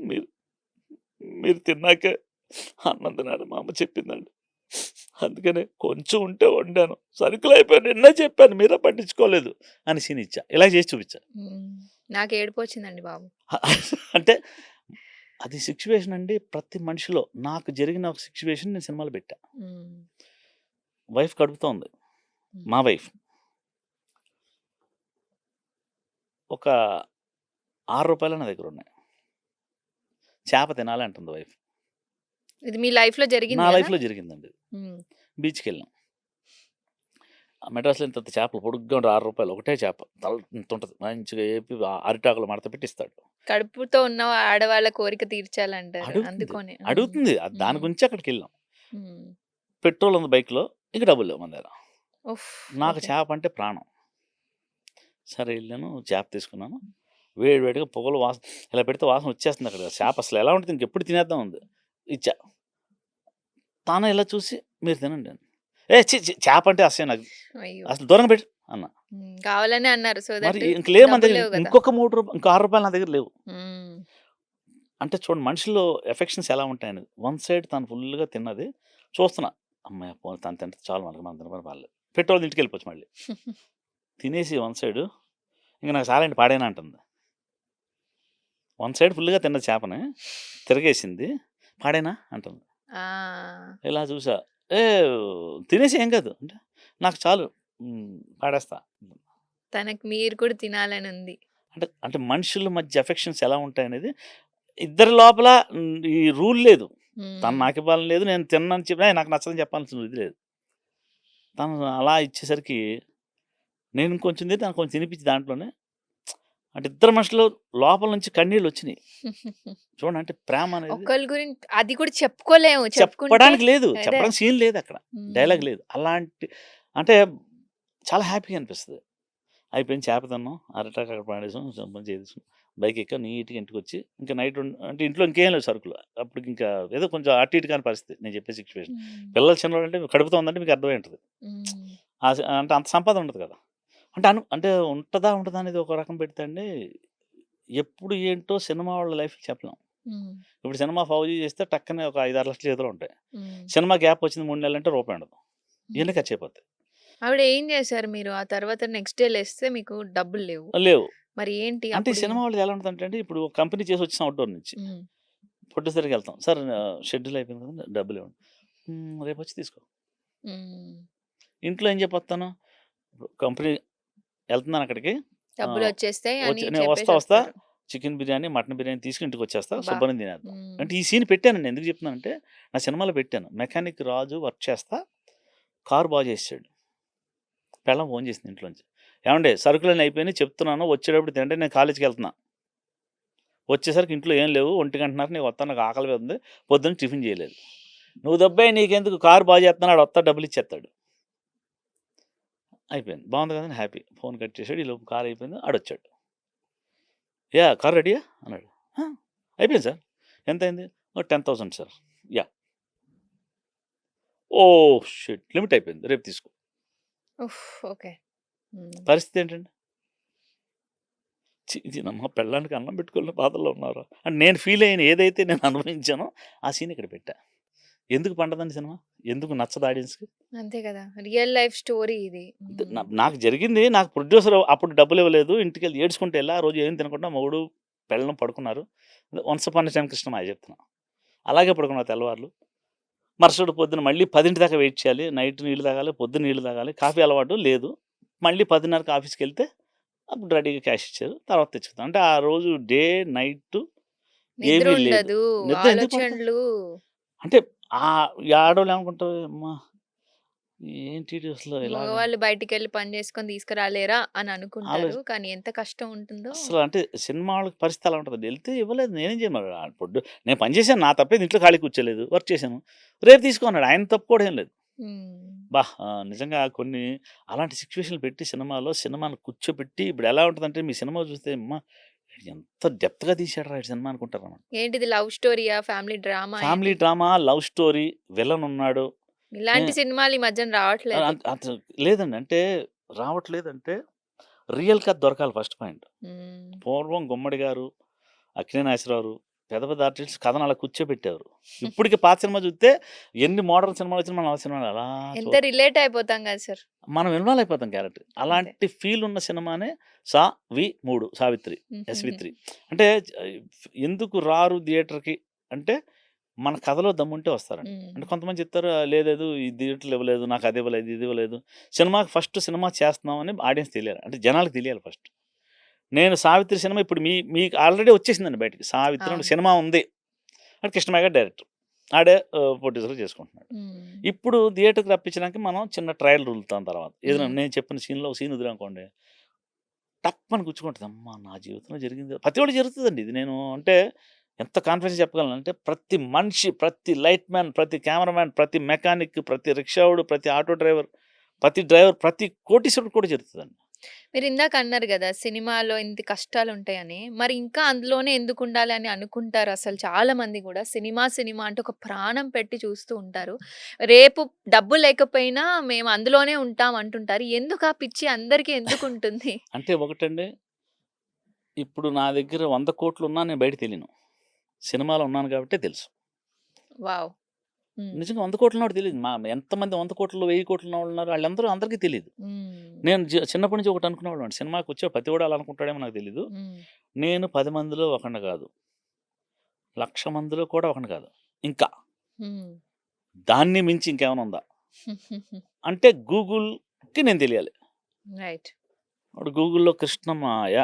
మీరు మీరు తిన్నాకే అన్నం తినాలని మా అమ్మ చెప్పిందండి. అందుకనే కొంచెం ఉంటే వండాను. సరుకులయిపోయాయి నిన్నే చెప్పాను మీరే పట్టించుకోలేదు" అని సీన్ ఇచ్చా. ఇలా చేసి చూపిచ్చా. హ్మ్. నాకు ఏడుపొచ్చిందండి బాబు. అంటే అది సిట్యుయేషన్ అండి ప్రతి మనిషిలో. నాకు జరిగిన ఒక సిట్యుయేషన్ నేను సినిమాలో పెట్టా. హ్మ్. వైఫ్ కడుపుతో ఉంది. హ్మ్. మా వైఫ్. ఒక రూ. 6 నా దగ్గరున్నాయి. చేప తినాలి అంటుంది వైఫ్. ఇది మీ లైఫ్‌లో నా జరిగింది గదా! లైఫ్‌లో జరిగిందండి. హ్మ్. బీచ్‌కెళ్ళాం. మెడ్రాస్‌లో ఇంతంత చేపలు పొడుగ్గా ఉంటది రూ. 6 ఒకటే చేప. తల ఇంతుంటది. మంచిగా ఏపి అరిటాకులో మడత పెట్టి ఇస్తాడు. కడుపుతో ఉన్న ఆడవాళ్ళ కోరిక తీర్చాలంటారు. అడుగుతుంది. అందుకని. హ్మ్. అడుగుతుంది. దాని హ్మ్. గురించే అక్కడికెళ్ళాం. హ్మ్. పెట్రోల్ ఉంది బైక్‌లో. ఇంక డబ్బులు లేవు మన దగ్గర. ఉఫ్! నాకు ఓకే. చేప అంటే ప్రాణం. సరే ఎళ్ళాను. చేప తీసుకున్నాను. వేడి వేడిగా పొగలు వాసన ఇలా పెడితే వాసన వచ్చేస్తుంది అక్కడ. చేప అసలు ఎలా ఉంటది ఇంకెప్పుడు తినేద్దాం ఉంది. ఇచ్చా. తాను ఇలా చూసి మీరు తినండి అని. ఏ ఛీ! ఛీ! చేప అంటే అసహ్యం నాకు. అయ్యో! అసలు దూరంగా పెట్టు అన్న. కావాలనే అన్నారు. సో మరి దట్ ఇంక లేవు మన డబ్బులు దగ్గర. లేవు గదా! ఇంకొక ఇంకో రూ. 6 నా దగ్గర లేవు. హ్మ్. అంటే చూడండి మనిషిలో ఎఫెక్షన్స్ ఎలా ఉంటాయని. వన్ సైడ్ తను ఫుల్‌గా తిన్నది చూస్తున్నా. హమ్మయ్య! పోనీ తను తింటే చాలు మనకి మనం తినకపోయినా పర్లేదు. పెట్టేవాళ్ళ ఇంటికెళ్ళిపోవచ్చు మళ్ళీ. తినేసి వన్ సైడు ఇంక నాకు చాలండి పాడేనా అంటుంది. వన్ సైడ్ ఫుల్‌గా తిన్న చేపని తిరగేసింది. పాడేనా అంటుంది. ఆ! ఇలా చూసా. ఏ తినేసేయి ఏం కాదు. అంటే నాకు చాలు. పాడేస్తా. తనకి మీరు కూడా తినాలనుంది. అంటే అంటే మనుషుల మధ్య ఎఫెక్షన్స్ ఎలా ఉంటాయనేది ఇద్దరి లోపల ఈ రూల్ లేదు. తను హ్మ్. నాకివ్వాలని లేదు. నేను తిననని చెప్పి నాకు నచ్చదని చెప్పాల్సిన ఇది లేదు. తను అలా ఇచ్చేసరికి నేను ఇంకొంచెం తిని తనకు కొంచెం తినిపించి దాంట్లోనే అంటే ఇద్దరు మనుషులు లోపల నుంచి కన్నీళ్ళొచ్చినియి. చూడండి అంటే ప్రేమ అనేది ఒకళ్ళ గురించి అది కూడా చెప్పుకోలేము. చెప్పుకుంటే చెప్పడానికి లేదు. అదే. చెప్పడానికి సీన్ లేదక్కడ. హ్మ్. డైలాగ్ లేదు. అలాంటి అంటే చాలా హ్యాపీగా అనిపిస్తది. అయిపోయింది చేప తిన్నాం. అరిటాకు అక్కడ పాడేసాం. శుభ్రం చేసేసాం. బైక్ ఎక్కాం నీట్‌గా ఇంటికొచ్చి ఇంకా నైట్ అంటే ఇంట్లో ఇంకేం లేవు సరుకులు. అప్పటికింకా ఏదో కొంచెం అటు ఇటు కాని పరిస్థితి నేను చెప్పే సిట్యుయేషన్. హ్మ్. పిల్లలు చిన్నోడంటే కడుపుతో ఉందంటే మీకు అర్థమై ఉంటది. హ్మ్. అంటే అంత సంపాదన ఉండదు కదా! అంటే అంటే ఉంటదా? ఉండదా? అనేది ఒక రకం పెడితే అండి ఎప్పుడు ఏంటో సినిమా వాళ్ళ లైఫ్‌లు చెప్పలేం. హ్మ్. ఇప్పుడు సినిమా 'ఫౌజీ' చేస్తే టక్కనే ఒక 5, 6 లక్షలు చేతిలో ఉంటాయి. హ్మ్. సినిమా గ్యాప్ వచ్చింది 3 నెలలంటే రూపాయి ఉండదు. హ్మ్. ఇయన్నీ ఖర్చయిపోతాయి. ఆవిడ ఏం చేశారు మీరు? ఆ తర్వాత నెక్స్ట్ డే లెగిస్తే మీకు డబ్బులు లేవు. లేవు. మరి ఏంటి అంటే ఈ అప్పుడు సినిమా వాళ్ళది ఎలా ఉంటదంటే అండి ఇప్పుడు ఒక కంపెనీ చేసి వచ్చేసాం ఔట్‌డోర్ నుంచి. హ్మ్. ప్రొడ్యూసర్‌కి వెళ్తాం. సార్ షెడ్యూల్ అయిపోయింది కదండీ! డబ్బులివ్వండి. రేపొచ్చి తీసుకో. హ్మ్. ఇంట్లో ఏం చెప్పొస్తాను? కంపెనీ ఎళ్తున్నాను అక్కడికి. ఆహ్, డబ్బులొచ్చేస్తాయి అని నేను వస్తా చెప్పేసొస్తారు. చికెన్ బిర్యానీ, మటన్ బిర్యానీ తీసుకొని ఇంటికొచ్చేస్తా. అబ్బా! శుభ్రంగా తినేద్దాం. హ్మ్. అంటే ఈ సీన్ పెట్టానండి. ఎందుకు చెప్తున్నానంటే నా సినిమాలో పెట్టాను. మెకానిక్ రాజు వర్క్ చేస్తా కారు బాగు చేసేసాడు. పెళ్ళాం ఫోన్ చేసింది ఇంట్లోంచి. ఏవండీ సరుకులన్నీ అయిపోయినాయి చెప్తున్నాను వచ్చేటప్పుడు తినండి నేను కాలేజ్‌కెళ్తున్నా. వచ్చేసరికి ఇంట్లో ఏం లేవు. 1:00న్నర నేను వత్తాను నాకు ఆకలి ఉంది. పొద్దున్న టిఫిన్ చేయలేదు. నువ్వు దొబ్బాయి నీకెందుకు కారు బాగు చేస్తున్నాను ఆడొత్తాడు డబ్బులిచ్చేత్తాడు. అయిపోయింది. బావుంది కదండీ హ్యాపీ. ఫోన్ కట్ చేసాడు. ఈలోపు కార్ అయిపోయింది. ఆడొచ్చాడు. యాహ్! కార్ రెడీయా? అన్నాడు. ఆ! అయిపోయింది సార్. ఎంతయింది? ఓహ్! 10,000 సార్. యాహ్! ఓహ్! షిట్! లిమిట్ అయిపోయింది. రేపు తీసుకో. ఉఫ్! ఓకే. హ్మ్. పరిస్థితి ఏంటండి? దీనమ్మ పెళ్ళానికి అన్నం పెట్టుకోలేని బాధల్లో ఉన్నారా? అని నేను ఫీల్ అయిన ఏదైతే నేను అనుభవించానో ఆ సీన్ ఇక్కడ పెట్టా. ఎందుకు పండదండి సినిమా? ఎందుకు నచ్చదు ఆడియన్స్‌కి? అంతే కదా! రియల్ లైఫ్ స్టోరీ ఇది. అంతే హ్మ్. నాకు జరిగింది. నాకు ప్రొడ్యూసర్ అప్పుడు డబ్బులివ్వలేదు. ఇంటికెళ్ళి ఏడ్చుకుంటూ ఎళ్ళా. ఆ రోజు ఏం తినకుండా మొగుడు, పెళ్ళాం పడుకున్నారు. వన్స్ అపాన్ ఎ టైమ్ కృష్ణమాయ చెప్తున్నా. అలాగే పడుకున్నా తెల్లవార్లు. మరుసటి పొద్దున మళ్ళీ 10 దాకా వెయిట్ చేయాలి. నైట్ నీళ్ళు తాగాలి, పొద్దున్న నీళ్ళు తాగాలి. కాఫీ అలవాటు లేదు. మళ్ళీ 10:30కి ఆఫీస్‌కెళ్తే అప్పుడు రెడీగా క్యాష్ ఇచ్చారు. తర్వాత తెచ్చుకున్నాం. అంటే ఆ రోజు డే, నైటు నిద్ర ఏమీ లేదు. ఉండదు. నిద్ర ఎందుకు పడతది? ఆలోచనలు అంటే ఈ ఆడోళ్ళు ఏమనుకుంటారు, అమ్మా! ఏంటి ఈడు అసలు ఇలాగా మగవాళ్ళు బయటికెళ్ళి పని చేసుకొని తీసుకురాలేరా అని అనుకుంటారు. ఆలోచి కానీ ఎంత కష్టం ఉంటుందో అసలు అంటే సినిమా వాళ్ళకి పరిస్థితి అలా ఉంటదండి. ఎళ్తే ఇవ్వలేదు నేనేం చేయను మరి నేను పని చేశాను. నా తప్పేది ఇంట్లో ఖాళీ కూర్చోలేదు. వర్క్ చేశాను. రేపు తీసుకో అన్నాడు. ఆయన తప్పు కూడా ఏం లేదు. హ్మ్. నిజంగా కొన్ని అలాంటి సిట్యుయేషన్‌లు పెట్టి సినిమాను కూర్చోబెట్టి ఇప్పుడు ఎలా ఉంటదంటే మీ సినిమా చూస్తే అమ్మా! ఎంత డెప్త్‌గా తీశాడురా ఈ సినిమా అనుకుంటారన్నమాట. ఏంటిది లవ్ స్టోరీయా? ఫ్యామిలీ డ్రామా ఫ్యామిలీ ఏంటి? డ్రామా, లవ్ స్టోరీ, విలన్ ఉన్నాడు. ఏ ఇలాంటి సినిమాలు ఈ మధ్యన రావట్లేదు. అంత లేదండి. అంటే రావట్లేదంటే రియల్ కథ దొరకాలి ఫస్ట్ పాయింట్. హ్మ్. పూర్వం గుమ్మడి గారు, అక్కినేని నాగేశ్వరరావు పెద్ద పెద్ద ఆర్టిస్ట్స్ కథను అలా కూర్చోబెట్టేవారు. ఇప్పటికి పాత సినిమా చూస్తే ఎన్ని మోడర్న్ సినిమాలు వచ్చినా మనం ఆ సినిమాలు అలా ఎంత రిలేట్ అయిపోతాం కదా సార్. మనం ఇన్వాల్వ్ అయిపోతాం క్యారెక్టర్. అంతే. అలాంటి ఫీల్ ఉన్న సినిమానే 3 హుహుహు. 'ఎస్‌వి3' అంటే ఎందుకు రారు థియేటర్‌కి అంటే మన కథలో దమ్ముంటే వస్తారండి. హ్మ్. అంటే కొంతమంది చెప్తారు లేదు ఈ థియేటర్‌లు ఇవ్వలేదు, నాకు అది ఇవ్వలేదు, ఇది ఇవ్వలేదు. సినిమాకి ఫస్ట్ సినిమా చేస్తున్నామని ఆడియన్స్ తెలియాలి. అంటే జనాలకి తెలియాలి ఫస్ట్. నేను 'సావిత్రి' సినిమా ఇప్పుడు మీకు ఆల్రెడీ వచ్చేసిందండి బయటికి. 'సావిత్రి' అని అవును. సినిమా ఉంది. అది కృష్ణమయ్య గారు డైరెక్టర్. ఆడే ప్రొడ్యూసర్‌గా చేసుకుంటున్నాడు. హ్మ్. ఇప్పుడు థియేటర్‌కి రప్పించడానికి మనం చిన్న ట్రయల్ వదులుతాం తర్వాత. ఏదైనా హ్మ్. నేను చెప్పిన సీన్‌లో ఒక సీన్ వదిలామనుకోండి, టప్పని గుచ్చుకుంటది. అమ్మా! నా జీవితంలో జరిగింది ప్రతి జరుగుతదండి ఇది. నేను అంటే ఎంత కాన్ఫిడెన్స్ చెప్పగలనంటే ప్రతి మనిషి, ప్రతి లైట్ మ్యాన్, ప్రతి కెమెరామాన్, ప్రతి మెకానిక్, ప్రతి రిక్షావోడు, ప్రతి ఆటో డ్రైవర్, ప్రతి కోటీశ్వరుడికి కూడా జరుగుతదండి. మీరిందాక అన్నారు గదా! సినిమాలో ఇంత కష్టాలుంటాయని. మరి ఇంకా అందులోనే ఎందుకుండాలి అని అనుకుంటారు అసలు చాలామంది గూడా. సినిమా, సినిమా అంటే ఒక ప్రాణం పెట్టి చూస్తూ ఉంటారు. రేపు డబ్బు లేకపోయినా మేము అందులోనే ఉంటాం అంటుంటారు. ఎందుకు ఆ పిచ్చి అందరికి ఎందుకుంటుంది? అంటే ఒకటండి, ఇప్పుడు నా దగ్గర 100,00,00,000 ఉన్నా నేను బయట తెలియను. సినిమాలో ఉన్నాను కాబట్టే తెలుసు. వావ్! హ్మ్. నిజంగా 100,00,00,000 ఉన్నవాడు తెలీదు. ఎంతమంది 100,00,00,000, 1000,00,00,000 ఉన్నవాళ్ళున్నారు ఆళ్ళందరూ అందరికీ తెలీదు. హ్మ్. నేను చిన్నప్పటి నుంచి ఒకటి అనుకునేవాడిని. సినిమాకొచ్చే ప్రతివాడు అలా అనుకుంటాడేమో నాకు తెలీదు. హ్మ్. నేను 10 మందిలో ఒకడిని కాదు. 1,00,000 మందిలో కూడా ఒకడిని కాదు. ఇంకా హ్మ్. దాన్ని మించి ఇంకేమైనా ఉందా? అంటే గూగుల్‌కి నేను తెలియాలి. రైట్. ఇప్పుడు గూగుల్‌లో కృష్ణమాయ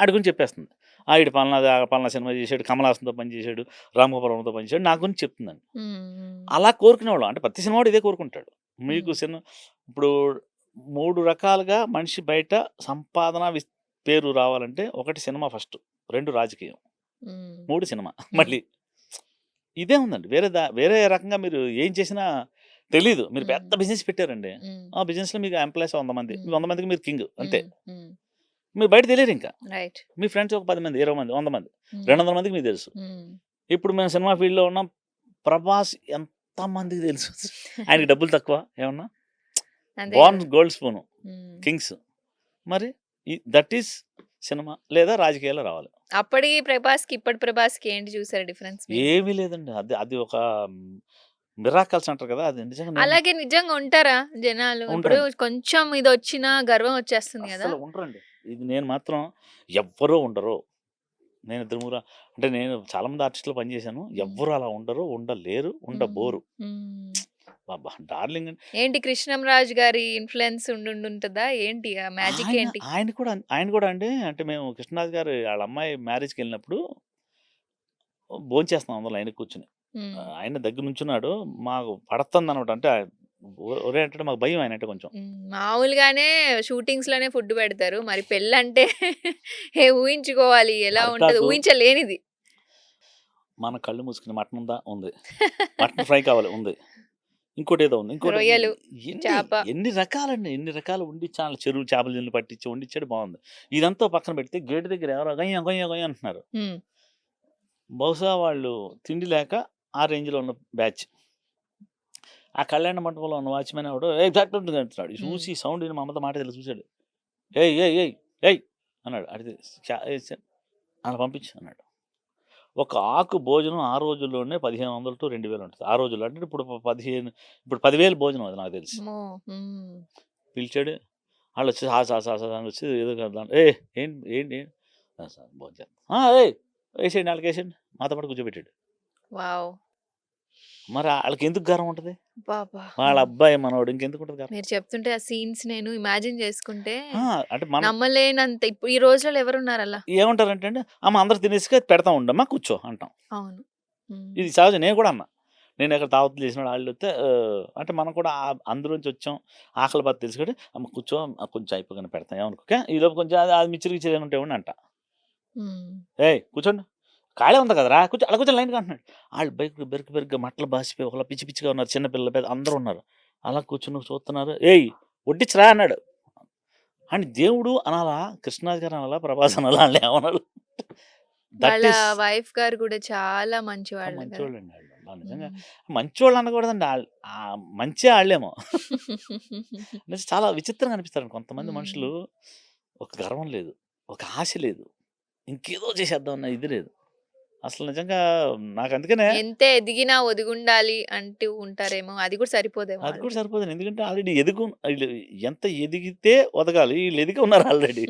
ఆడి గురించి చెప్పేస్తుంది. ఈడు పలానాది పలానా సినిమా చేసాడు, కమల్ హాసన్‌తో పనిచేసాడు, రామ్ గోపాల్ వర్మతో పనిచేసాడు. నా గురించి చెప్తుందండి. హ్మ్. హ్మ్. అలా కోరుకునేవాళ్ళం. అంటే ప్రతి సినిమావాడు ఇదే కోరుకుంటాడు. మీకు హ్మ్. ఇప్పుడు 3 రకాలుగా మనిషి బయట సంపాదన పేరు రావాలంటే ఒకటి సినిమా ఫస్ట్, 2 రాజకీయం, హ్మ్. 3 సినిమా. హ్మ్. మళ్ళీ ఇదే ఉందండి. వేరే రకంగా మీరు ఏం చేసినా తెలీదు. మీరు హ్మ్. పెద్ద బిజినెస్ పెట్టారండి. హ్మ్. ఆ బిజినెస్‌లో మీకు ఎంప్లాయీస్ 100 మంది. హ్మ్. 100 మందికి మీరు కింగ్ అంతే. హ్మ్. హ్మ్. మీరు బయట తెలియరింక. రైట్. మీ ఫ్రెండ్స్ ఒక 10 మంది, 20 మంది, 100 మంది, హ్మ్. 200 మందికి మీకు తెలుసు. హ్మ్. ఇప్పుడు మేము సినిమా ఫీల్డ్‌లో ఉన్నాం. 'ప్రభాస్' ఎంతమందికి తెలుసు. ఆయనకి డబ్బులు తక్కువ ఏమన్నా? అదే బోర్న్ గదా! Gold spoon. హ్మ్. కింగ్స్. మరి దట్ ఈస్ సినిమా లేదా రాజకీయాల్లో రావాలి. అప్పటి 'ప్రభాస్‌కి, ఇప్పటి 'ప్రభాస్‌కి' ఏంటి చూసారా డిఫరెన్స్ మీరు? ఏమీ లేదండి. అది అది ఒక మిరాకల్స్ అంటారు కదా! అది నిజంగా నేను అలాగే నిజంగా ఉంటారా జనాలు? ఇప్పుడు ఉండరండి. కొంచెం ఇదొచ్చినా గర్వం వచ్చేస్తుంది గదా! అస్సలు ఉండరండి. ఇది నేను మాత్రం ఎవ్వరు ఉండరు. నేను ఇద్దరు ముగ్గురు అంటే నేను చాలా మంది ఆర్టిస్ట్‌లో పనిచేశాను. హ్మ్. ఎవ్వరు అలా ఉండరు, ఉండలేరు, హ్మ్. ఉండబోరు. హ్మ్. అబ్బా! డార్లింగ్ ఏంటి 'కృష్ణంరాజు' గారి ఇన్‌ఫ్లూయన్స్ ఉండుంటదా? ఏంటి ఆ మ్యాజిక్ ఆయన ఏంటి? ఆయన కూడా అండి అంటే మేము కృష్ణరాజు గారు ఆళ్ళ అమ్మాయి మ్యారేజ్‌కెళ్ళినప్పుడు భోంచేస్తున్నాం అందరం లైన్‌గా కూర్చొని. హ్మ్. ఆయన దగ్గర నుంచున్నాడు. మాకు పడతందనమాట. అంటే ఒరేయ్! అంటాడు మాకు భయం ఆయనంటే కొంచెం. హ్మ్. మామూలుగానే షూటింగ్స్‌లోనే ఫుడ్ పెడతారు. మరి పెళ్ళంటే ఊహించుకోవాలి ఎలా ఉంటది? అరిటాకు ఊహించలేనిది. మన కళ్ళు మూసుకుని మటన్ ఉందా? ఉంది. మటన్ ఫ్రై కావాలి ఉంది. ఇంకోటేదో ఉంది. ఇంకోటి రొయ్యలు, ఎన్ని చేప. ఎన్ని రకాలండి. ఎన్ని రకాలు వండిచ్చాను. చెరువు చేపల జల్లు పట్టించి వండిచ్చాడు బావుంది. ఇదంతా పక్కన పెడితే గేట్ దగ్గర ఎవరో గయ్య గొయ్య గొయ్య అంటున్నారు. హ్మ్. బహుశా వాళ్ళు తిండి లేక ఆ రేంజ్‌లో ఉన్న బ్యాచ్. ఆ కళ్యాణ మండపంలో ఉన్న వాచ్‌మెన్ ఎవడో ఏయ్! అంటున్నాడు. హ్మ్. చూసి సౌండ్ విని మా అమ్మతో మాట తెలియక చూసాడు. "ఏయ్! ఏయ్! ఏయ్! ఏయ్!" అన్నాడు. అడిగితే "ఆళ్ళని పంపించు" అన్నాడు. ఒక ఆకు భోజనం ఆ రోజుల్లోనే 1500-2000 ఉంటది. ఆ రోజుల్లో అంటే ఇప్పుడు 10,000 భోజనం అది నాకు తెలిసి. అమ్మో! హ్మ్. పిలిచాడు. ఆళ్ళొచ్చి సార్ సార్ సార్ సార్ అని వచ్చి ఏదో "ఏయ్! ఏంటి ఏంటి?" సార్ భోంచేత్తాం. ఏయ్! ఏసేయండి ఆళ్ళకేసేయండి. మాతో పాటు కూర్చోబెట్టాడు. వావ్! మరి ఆళ్ళకెందుకు గర్వం ఉంటది? అబ్బబ్బా! వాళ్ళ హ్మ్. అబ్బాయి మనవడు ఇంకెందుకుంటది గర్వం? మీరు చెప్తుంటే ఆ సీన్స్ నేను ఇమాజిన్ చేసుకుంటే ఆ! అంటే మనం నమ్మలేనంత ఈ రోజుల్లో ఎవరున్నారలా? ఏమంటారంటే అండి, "అమ్మ అందరూ తినేసాక పెడతా ఉండమ్మా కూర్చో" అంటాం. అవును. హ్మ్. ఇది సహజం. నేను కూడా అన్నా. నేనెక్కడ దావత్తులు చేసినోడు ఆళ్ళొత్తే అంటే మనం కూడా అందులోంచి వచ్చాం. ఆకలి బాధ తెలుసు కాబట్టి, "అమ్మ కూర్చో కొంచెం అయిపోగానే పెడతాం ఏమనుకోకే. ఈలోపు కొంచెం అది మిక్చర్ గిచ్చర్ ఏమైనా ఉంటే ఇవ్వండి" అంట. హ్మ్. "ఏయ్! కూర్చోండి. ఖాళీ ఉంది కదరా! కూర్చో అలా కూర్చొని లైన్‌గా" అంటున్నాడు. ఆళ్ళు బెరుకు మట్టలు బాసిపోయి ఒకలా పిచ్చి పిచ్చిగా ఉన్నారు. చిన్న పిల్లలు, అందరూ ఉన్నారు. అలా కూర్చొని చూస్తున్నారు. "ఏయ్! వడ్డించరా" అన్నాడు. అని దేవుడు అనాలా? కృష్ణరాజు గారు అనాలా? ప్రభాస్ అనాలా? ఆళ్ళనేమనాలి? దట్ వాళ్ళ ఈస్ వైఫ్ గారు కూడా చాలా మంచివాళ్ళు కదా! మంచోళ్ళండి ఆళ్ళు. నిజంగా హ్మ్. మంచోళ్ళు అనకూడదండి. మంచే ఆళ్ళేమో. నిజం చాలా విచిత్రంగా అనిపిస్తారండి కొంతమంది హ్మ్. మనుషులు. ఒక గర్వం లేదు. ఒక ఆశ లేదు. ఇంకేదో చేసేద్దాం అన్న ఇది లేదు. అసలు నిజంగా నాకందుకనే ఎంత ఎదిగినా ఒదిగుండాలి అంటూ ఉంటారేమో! అది కూడా సరిపోదేమో అది కూడా వాళ్ళకి. సరిపోదండి. ఎందుకంటే ఆల్రెడీ ఈళ్ళు ఎంత ఎదిగితే ఒదగాలి. ఈళ్ళు ఎదిగి ఉన్నారు ఆల్రెడీ.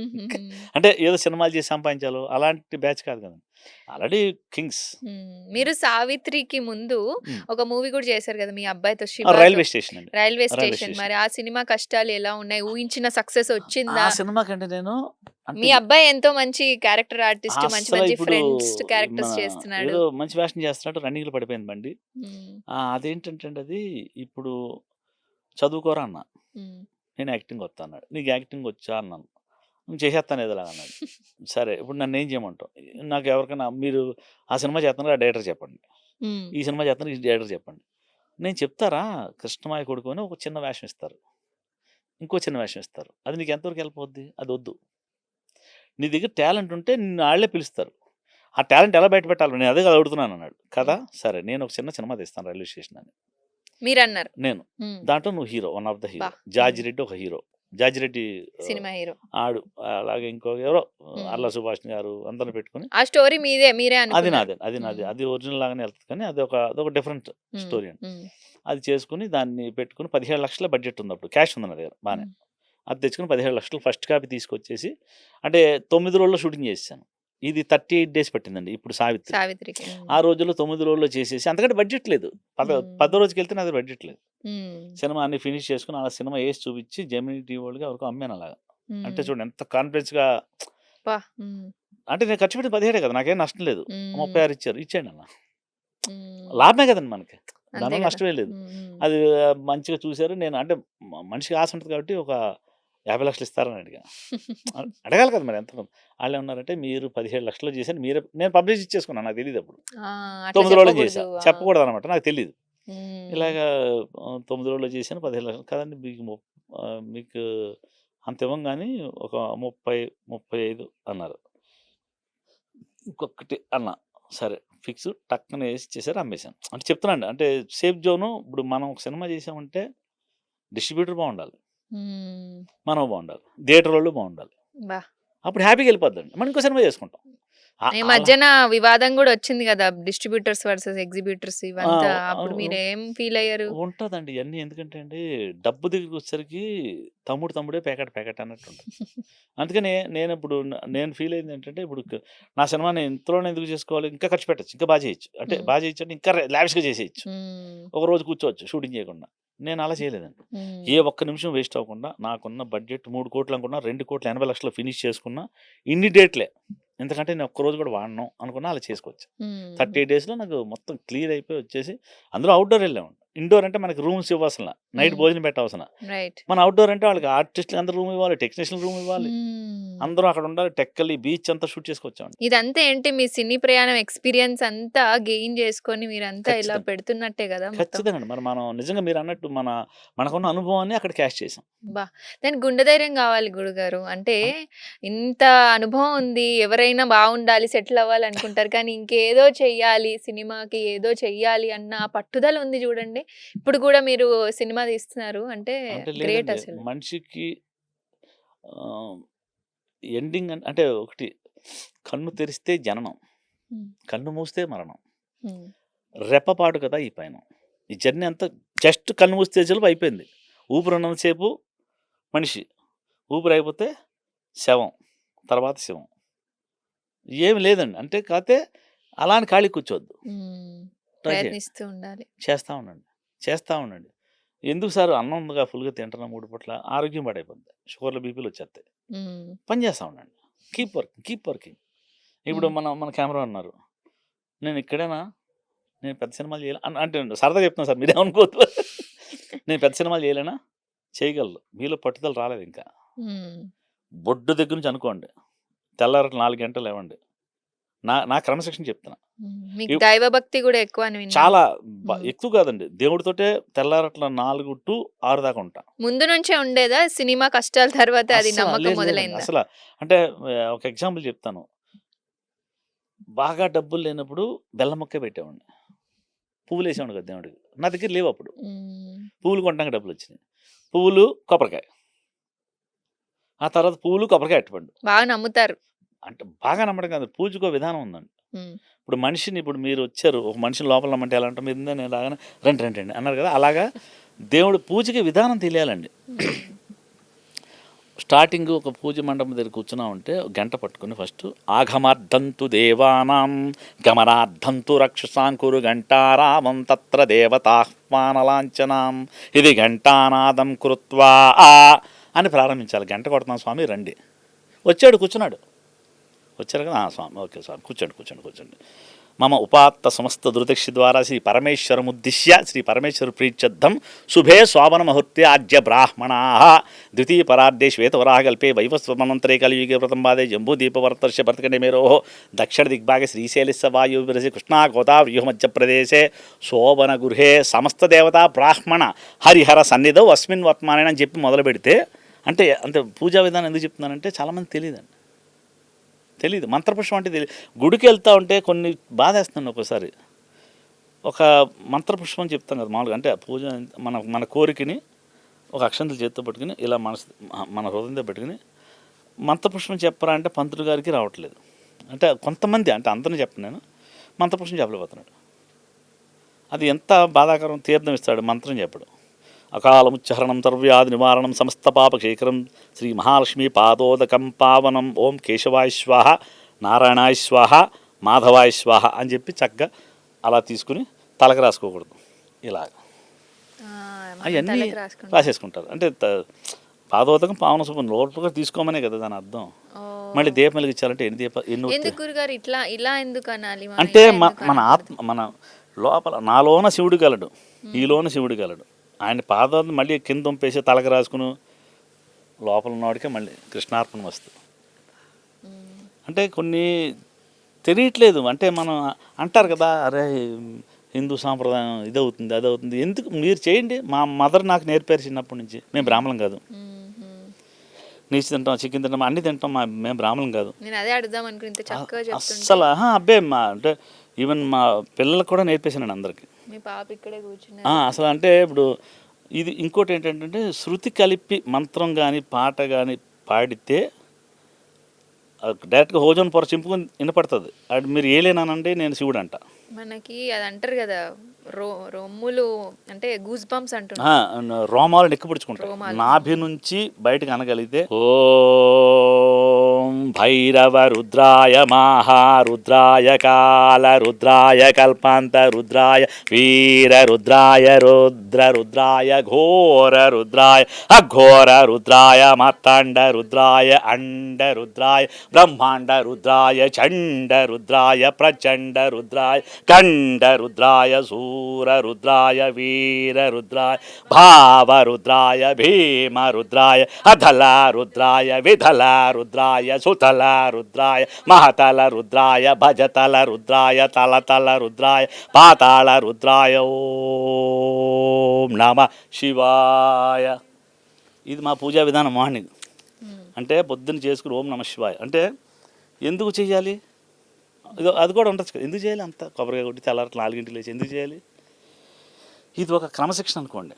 అంటే ఏదో సినిమాలు చేసి సంపాదించాలో అలాంటి బ్యాచ్ కాదు కదండీ. Already Kings. హ్మ్. హ్మ్. మీరు 'సావిత్రికి' ముందు హ్మ్. ఒక మూవీ కూడా చేశారు కదా! మీ అబ్బాయితో 'శివతో' రైల్వే స్టేషన్ అండి. Railway railway station. స్టేషన్. మరి ఆ సినిమా కష్టాలు ఎలా ఉన్నాయి? ఊహించిన సక్సెస్ ఆ వచ్చిందా? సినిమాకంటే నేను అంటే మీ అబ్బాయి ఎంతో మంచి క్యారెక్టర్ ఆర్టిస్ట్. మంచి అస్సల మంచి ఇప్పుడు ఫ్రెండ్స్ మన క్యారెక్టర్స్ చేస్తున్నాడు. ఏదో మంచి వేషం చేస్తున్నాడు. రన్నింగ్‌లో పడిపోయింది బండి. హ్మ్. అదేంటంటే అండి అది ఇప్పుడు చదువుకోరా అన్నా. హ్మ్. నేను యాక్టింగ్ వత్తా అన్నాడు. నీకు యాక్టింగ్ వచ్చా అన్నాను. నేను చేసేత్తాను ఏదోలాగా అన్నాడు. సరే ఇప్పుడు నన్నేం చేయమంటావు? నాకు ఎవరికైనా మీరు ఆ సినిమా చేస్తున్నారు ఆ డైరెక్టర్ చెప్పండి. హ్మ్. ఈ సినిమా చేస్తున్నారు ఈ డైరెక్టర్ చెప్పండి. నేను చెప్తారా కృష్ణమాయ కొడుకు అని ఒక చిన్న వేషం ఇస్తారు. ఇంకో చిన్న వేషం ఇస్తారు. అది నీకు ఎంతవరకు హెల్ప్ అవుద్ది? అది వద్దు. నీ దగ్గర టాలెంట్ ఉంటే నిన్ను ఆళ్ళే పిలుస్తారు. ఆ టాలెంట్ ఎలా బయట పెట్టాలి? నేను అదే కదా అడుగుతున్నాను అన్నాడు. కదా! సరే నేను ఒక చిన్న సినిమా తీస్తాను రైల్వే స్టేషన్ అని. మీరన్నారు. నేను. హ్మ్. దాంట్లో నువ్వు hero. One of the hero. అబ్బా! జార్జిరెడ్డి ఒక హీరో. George Reddy cinema hero. ఆడు అలాగే ఇంకో ఎవరో హ్మ్. అల్లా సుభాష్ గారు అందరిని పెట్టుకొని ఆ స్టోరీ మీరే అది అనుకున్నారు. నాదే. అది నాదే. హ్మ్. అది ఒరిజినల్ లాగానే ఎళ్తది కానీ అదొక డిఫరెంట్ హ్మ్. స్టోరీ అండి. హ్మ్. అది చేసుకొని దాన్ని పెట్టుకొని 17,00,000 బడ్జెట్ ఉంది అప్పుడు. క్యాష్ ఉంది నా దగ్గర బానే. హ్మ్. అది తెచ్చుకొని 17,00,000 ఫస్ట్ కాపీ తీసుకొచ్చేసి అంటే 9 రోజుల్లో షూటింగ్ చేసేసాను. ఇది 38 డేస్ పట్టిందండి. ఇప్పుడు 'సావిత్రి.' సావిత్రికి. ఆ హ్మ్. రోజుల్లో 9 రోజుల్లో చేసేసి అంతకంటే బడ్జెట్ లేదు. హ్మ్. పదో రోజుకెళ్తే నా దగ్గర బడ్జెట్ లేదు. హ్మ్. సినిమా అన్ని ఫినిష్ చేసుకొని అలా సినిమా ఏసి చూపించి జెమినీ టీవీ వాళ్ళకి ఎవరికో అమ్మాను అలాగా. అంటే హ్మ్. చూడండి ఎంత కాన్ఫిడెన్స్‌గా అబ్బా! హ్మ్. అంటే నేను ఖర్చు పెట్టింది 17 కదా! నాకేం నష్టం లేదు. హ్మ్. 36 ఇచ్చారు. ఇచ్చేయండన్న. హ్మ్. లాభమే కదండీ మనకి. అంతే దానివల్ల గదా! నష్టమే లేదు. హ్మ్. హ్మ్. అది మంచిగా చూసారు. నేను అంటే మనిషికి ఆశ ఉంటది కాబట్టి ఒక 50,00,000 ఇస్తారని అడిగా. అడగాలి కదా! మరి ఎంత ఆళ్ళేమన్నారంటే మీరు 17,00,000లో చేశారు. నేను పబ్లిష్ ఇచ్చేసుకున్నాను. నాకు తెలీదప్పుడు. ఆ! అట్లా 9 రోజుల్లో చేశా. చెప్పకూడదు. ఆ! చెప్పకూడదనమాట. నాకు తెలీదు. హ్మ్. ఇలాగా 9 రోజుల్లో చేశాను 15,00,000 కదండీ మీకు అంత ఇవ్వం గానీ ఒక 30, 35 అన్నారు. ఇంకొకటి అన్నా. సరే ఫిక్స్ టక్కన ఏసి ఇచ్చేసారు అమ్మేసాను. అంటే చెప్తున్నానండి. అంటే సేఫ్ జోను ఇప్పుడు మనం ఒక సినిమా చేసామంటే డిస్ట్రిబ్యూటర్ బావుండాలి. హ్మ్. మనం బావుండాలి. థియేటరోళ్ళు బావుండాలి. అబ్బా! అప్పుడు హ్యాపీగా ఎళ్ళిపోద్దండి. మనం ఇంకో సినిమా చేసుకుంటాం. ఈ అలా మధ్యన వివాదం గూడా వచ్చింది గదా! డిస్ట్రిబ్యూటర్స్ వర్సస్ ఎగ్జిబ్యూటర్స్ ఆ! ఇవంతా. అప్పుడు ఆహ్, మీరేం ఫీల్ అయ్యారు? ఉంటదండి. ఇయన్నీ ఎందుకంటే అండి, డబ్బు దగ్గరికొచ్చేసరికి తమ్ముడు తమ్ముడే, పేకాట పేకాట అన్నట్టుంటది. అందుకని నేనిప్పుడు నేను ఫీల్ అయిందేంటంటే, ఇప్పుడు నా సినిమా నేను ఇంతలోనే ఎందుకు చేసుకోవాలి? ఇంకా ఖర్చు పెట్టొచ్చు. ఇంకా చేయొచ్చు. అంటే హ్మ్. చేయొచ్చు అంటే ఇంకా లావిష్‌గా చేసేయొచ్చు. హ్మ్. ఒక రోజు కూర్చోవచ్చు షూటింగ్ చేయకుండా. నేను అలా చేయలేదండి. హ్మ్. ఏ ఒక్క నిమిషం వేస్ట్ అవ్వకుండా నాకున్న బడ్జెట్ 3,00,00,000 అనుకున్నా 2,80,00,000 ఫినిష్ చేసుకున్నా. ఇన్ని డేట్‌లే. ఎందుకంటే నేను ఒక్క రోజు కూడా వాడను అనుకున్నా అలా చేసుకోవచ్చు. హ్మ్. 38 డేస్‌లో నాకు మొత్తం క్లియర్ అయిపోయి వచ్చేసి అందులో ఔట్‌డోర్ ఎళ్ళాము. ఇండోర్ అంటే మనకి రూమ్స్ ఇవ్వవసల. నైట్ హ్మ్. భోజనం పెట్టవసల. రైట్. మన ఔట్‌డోర్ అంటే వాళ్ళకి ఆర్టిస్ట్‌లకి అందరూ రూమ్ ఇవ్వాలి. టెక్నీషియన్‌లకి రూమ్ ఇవ్వాలి. హ్మ్. అందరూ అక్కడ ఉండాలి. టెక్కలి బీచ్ అంతా షూట్ చేసుకొచ్చామండి. ఇదంతా ఏంటి మీ సినీ ప్రయాణం ఎక్స్‌పీరియన్స్ అంతా గెయిన్ చేసుకొని మీరంతా ఇలా ఖచ్చితంగా. పెడుతున్నట్టే గదా! మొత్తం. ఖచ్చితంగా అండి. మనం నిజంగా మీరన్నట్టు మనకున్న అనుభవాన్ని అక్కడ క్యాష్ చేసాం. అబ్బా! దానికి గుండె ధైర్యం గావాలి గురుగారు. అంటే అన్ ఇంత అనుభవం ఉంది. ఎవరైనా బావుండాలి, సెటిల్ అవ్వాలి అనుకుంటారు. కానీ ఇంకేదో చెయ్యాలి, సినిమాకి ఏదో చెయ్యాలి అన్న పట్టుదల ఉంది జూడండి. ఇప్పుడు గూడా మీరు సినిమా తీస్తున్నారు అంటే అంటే గ్రేట్ లేదండి. అసలు. మనిషికి ఆహ్, ఎండింగ్ అంటే ఒకటి కన్ను తెరిస్తే జననం. హ్మ్. కన్ను మూస్తే మరణం. హ్మ్. రెప్పపాటు కదా ఈ పయనం. ఈ జర్నీ అంతా జస్ట్ కన్ను మూస్తే జలుపు అయిపోయింది. ఊపిరున్నంత సేపు మనిషి. ఊపిరైపోతే శవం. తర్వాత శవం. ఏమి లేదండి. అంటే కాతే అలా అని ఖాళీ కూర్చోవద్దు. హ్మ్. ట్రై చేయండి. ప్రయత్నిస్తూ ఉండాలి. చేస్తా ఉండండి. చేస్తా ఉండండి. ఎందుకు సారు అన్నం ఉందిగా ఫుల్‌గా తింటున్నా 3 పూట్ల ఆరోగ్యం పాడైపోద్ది. షుగర్‌లు, బీపీలు వచ్చేస్తాయి. హ్మ్. పని చేస్తా ఉండండి. Keep working, keep working. ఇప్పుడు హ్మ్. మన కెమెరా ఉన్నారు. నేను ఇక్కడేనా నేను పెద్ద సినిమాలు చేయాల అంటే సరదాగా చెప్తున్నాను సార్ మీరేమనుకోవద్దు. నేను పెద్ద సినిమాలు చేయలేనా? చేయగలరు. మీలో పట్టుదల రాలేదింకా. హ్మ్. బొడ్డు దగ్గర నుంచి అనుకోండి. తెల్లారి 4 గంటలు లేవండి. నా క్రమశిక్షణ చెప్తున్నా. హ్మ్. మీకు ఇప్ దైవభక్తి గూడా ఎక్కువని విన్నాను. చాలా హ్మ్. ఎక్కువ కాదండి. దేవుడితోటే తెల్లారట్ల 4-6 దాకా ఉంటా. ముందు నుంచే ఉండేదా? సినిమా కష్టాల తర్వాత అది నమ్మకం లేదండి. మొదలైందా? అంటే ఒక ఎగ్జాంపుల్ చెప్తాను. బాగా డబ్బులు లేనప్పుడు బెల్లం ముక్కే పెట్టేవాడిని. పువ్వులేసేవాడిని కదా దేవుడికి. నా దగ్గర లేవప్పుడు. హ్మ్. పువ్వులు కొనడానికి డబ్బులొచ్చినాయి. పువ్వులు, కొబ్బరికాయ. ఆ తర్వాత పువ్వులు, కొబ్బరికాయ, అరటిపండు. బాగా నమ్ముతారు. అంటే బాగా నమ్మడం కాదు. పూజకో విధానం ఉందండి. హ్మ్. ఇప్పుడు మీరొచ్చారు. ఒక మనిషిని లోపల నమ్మంటే ఎలా అంటాం? మీరు నేను రాగానే రండి, రండి, రండి అన్నారు కదా! అలాగా దేవుడి పూజకి విధానం తెలియాలండి. హ్మ్. స్టార్టింగ్ ఒక పూజ మండపం దగ్గర కూర్చున్నామంటే గంట పట్టుకొని ఫస్ట్ ఆఘమార్థంతు దేవానాం గమనార్థంతు రక్షసాంకురు ఘంటారావం తత్ర దేవతాహ్వానలాంఛనాం ఇది ఘంటానాదం కృత్వా అని ప్రారంభించాలి. గంట కొడుతున్నాం స్వామి రండి. వచ్చాడు కూర్చున్నాడు. వచ్చారు కదా స్వామి ఓకే స్వామి కూర్చోండి. మమ ఉపాత్త సమస్త దుర్దక్షి ద్వారా శ్రీ పరమేశ్వరముద్దిశ్య శ్రీ పరమేశ్వర ప్రీత్యర్థం శుభే శోభన ముహూర్తే ఆద్య బ్రాహ్మణా ద్వితీయ పరార్ధే శ్వేతవరాహకల్పే వైవస్వమనంతరే కలియుగే ప్రథంపాదే జంబూదీపవర్తర్ష భరతఖండే మేరో దక్షిణ దిగ్భాగే శ్రీశైలస్య వాయువ్యరసి కృష్ణా గోదావరి మధ్యప్రదేశే శోభన గృహే సమస్త దేవతా బ్రాహ్మణ హరిహర సన్నిధౌ అస్మిన్ వర్తమానే అని చెప్పి మొదలు పెడితే అంటే పూజా విధానం ఎందుకు చెప్తున్నానంటే చాలామంది తెలియదండి. తెలీదు మంత్రపుష్పం అంటే తెలియదు. గుడికి వెళ్తూ ఉంటే కొన్ని బాధేస్తున్నాను ఒకసారి. ఒక మంత్రపుష్పం చెప్తాం కదా మామూలుగా, అంటే పూజ మన కోరికని ఒక అక్షంతలు చేతితో పట్టుకుని ఇలా మన హృదయంతో పెట్టుకుని మంత్రపుష్పం చెప్పరా అంటే పంతులు గారికి రావట్లేదు. అంటే కొంతమంది, అంటే అందరినీ చెప్పను నేను, మంత్రపుష్పం చెప్పలేకపోతున్నాడు. అది ఎంత బాధాకరం. తీర్థం ఇస్తాడు, మంత్రం చెప్పడు. అకాలముచ్చహరణం సర్వ్యాధి నివారణం సమస్త పాపక్షేకరం శ్రీ మహాలక్ష్మి పాదోదకం పావనం ఓం కేశవాయ స్వాహ నారాయణాయ స్వాహ మాధవాయ స్వాహ అని చెప్పి చక్కగా అలా తీసుకుని తలకు రాసుకోకూడదు. ఇలాగ అవన్నీ రాసేసుకుంటారు. అంటే పాదోదకం పావన శుభ్రం లోపల తీసుకోమనే కదా దాని అర్థం. మళ్ళీ దీపం వెలిగించాలంటే అంటే మన ఆత్మ, మన లోపల నాలోన శివుడు గలడు, ఈలోన శివుడు గలడు. ఆయన పాదాలను మళ్ళీ కింద పంపేసి తలకు రాసుకుని లోపల ఉన్నవాడికే మళ్ళీ కృష్ణార్పణ వస్తుంది. అంటే కొన్ని తెలియట్లేదు. అంటే మనం అంటారు కదా, అరే హిందూ సాంప్రదాయం ఇదవుతుంది అదవుతుంది, ఎందుకు మీరు చేయండి. మా మదర్ నాకు నేర్పారు చిన్నప్పటి నుంచి. మేము బ్రాహ్మణం కాదు, నీచి తింటాం, చికెన్ తింటాం, అన్నీ తింటాం, మేము బ్రాహ్మణం కాదు. అస్సలు అబ్బే అంటే ఈవెన్ మా పిల్లలకు కూడా నేర్పేసాను అందరికీ. అసలు అంటే ఇప్పుడు ఇది ఇంకోటి ఏంటంటే శృతి కలిపి మంత్రం కానీ పాట కానీ పాడితే డైరెక్ట్గా హోజోన్ పొర చింపుకొని వినపడుతుంది. అది మీరు ఏలేనానండి నేను శివుడు అంట. మనకి అది అంటారు కదా, రొమ్ములు అంటే గూస్ బంప్స్ అంటున్నారు, రోమాలు నెక్కిపుడుచుకుంటారు. నాభి నుంచి బయటకు అనగలిగితే ఓం భైరవ రుద్రాయ మహారుద్రాయ కాల రుద్రాయ కల్పాంత రుద్రాయ వీర రుద్రాయ రుద్ర రుద్రాయ ఘోర రుద్రాయ అఘోర రుద్రాయ మార్తాండ రుద్రాయ అండ రుద్రాయ బ్రహ్మాండ రుద్రాయ చండ రుద్రాయ ప్రచండ రుద్రాయ కండ రుద్రాయ సూర రుద్రాయ వీర రుద్రాయ భావ రుద్రాయ భీమ రుద్రాయ అధల రుద్రాయ విధల రుద్రాయ సుతల రుద్రాయ మహతల రుద్రాయ భజతల రుద్రాయ తలతల రుద్రాయ పాతాళ రుద్రాయ ఓం నమ శివాయ. ఇది మా పూజా విధానం. మార్నింగ్ అంటే పొద్దున్న చేసుకుని ఓం నమ శివాయ అంటే ఎందుకు చేయాలి, అది కూడా ఉండొచ్చు కదా, ఎందుకు చేయాలి అంత కొబ్బరికాయ కొట్టి తెల్లారి 4 లేచి ఎందుకు చేయాలి? ఇది ఒక క్రమశిక్షణ అనుకోండి.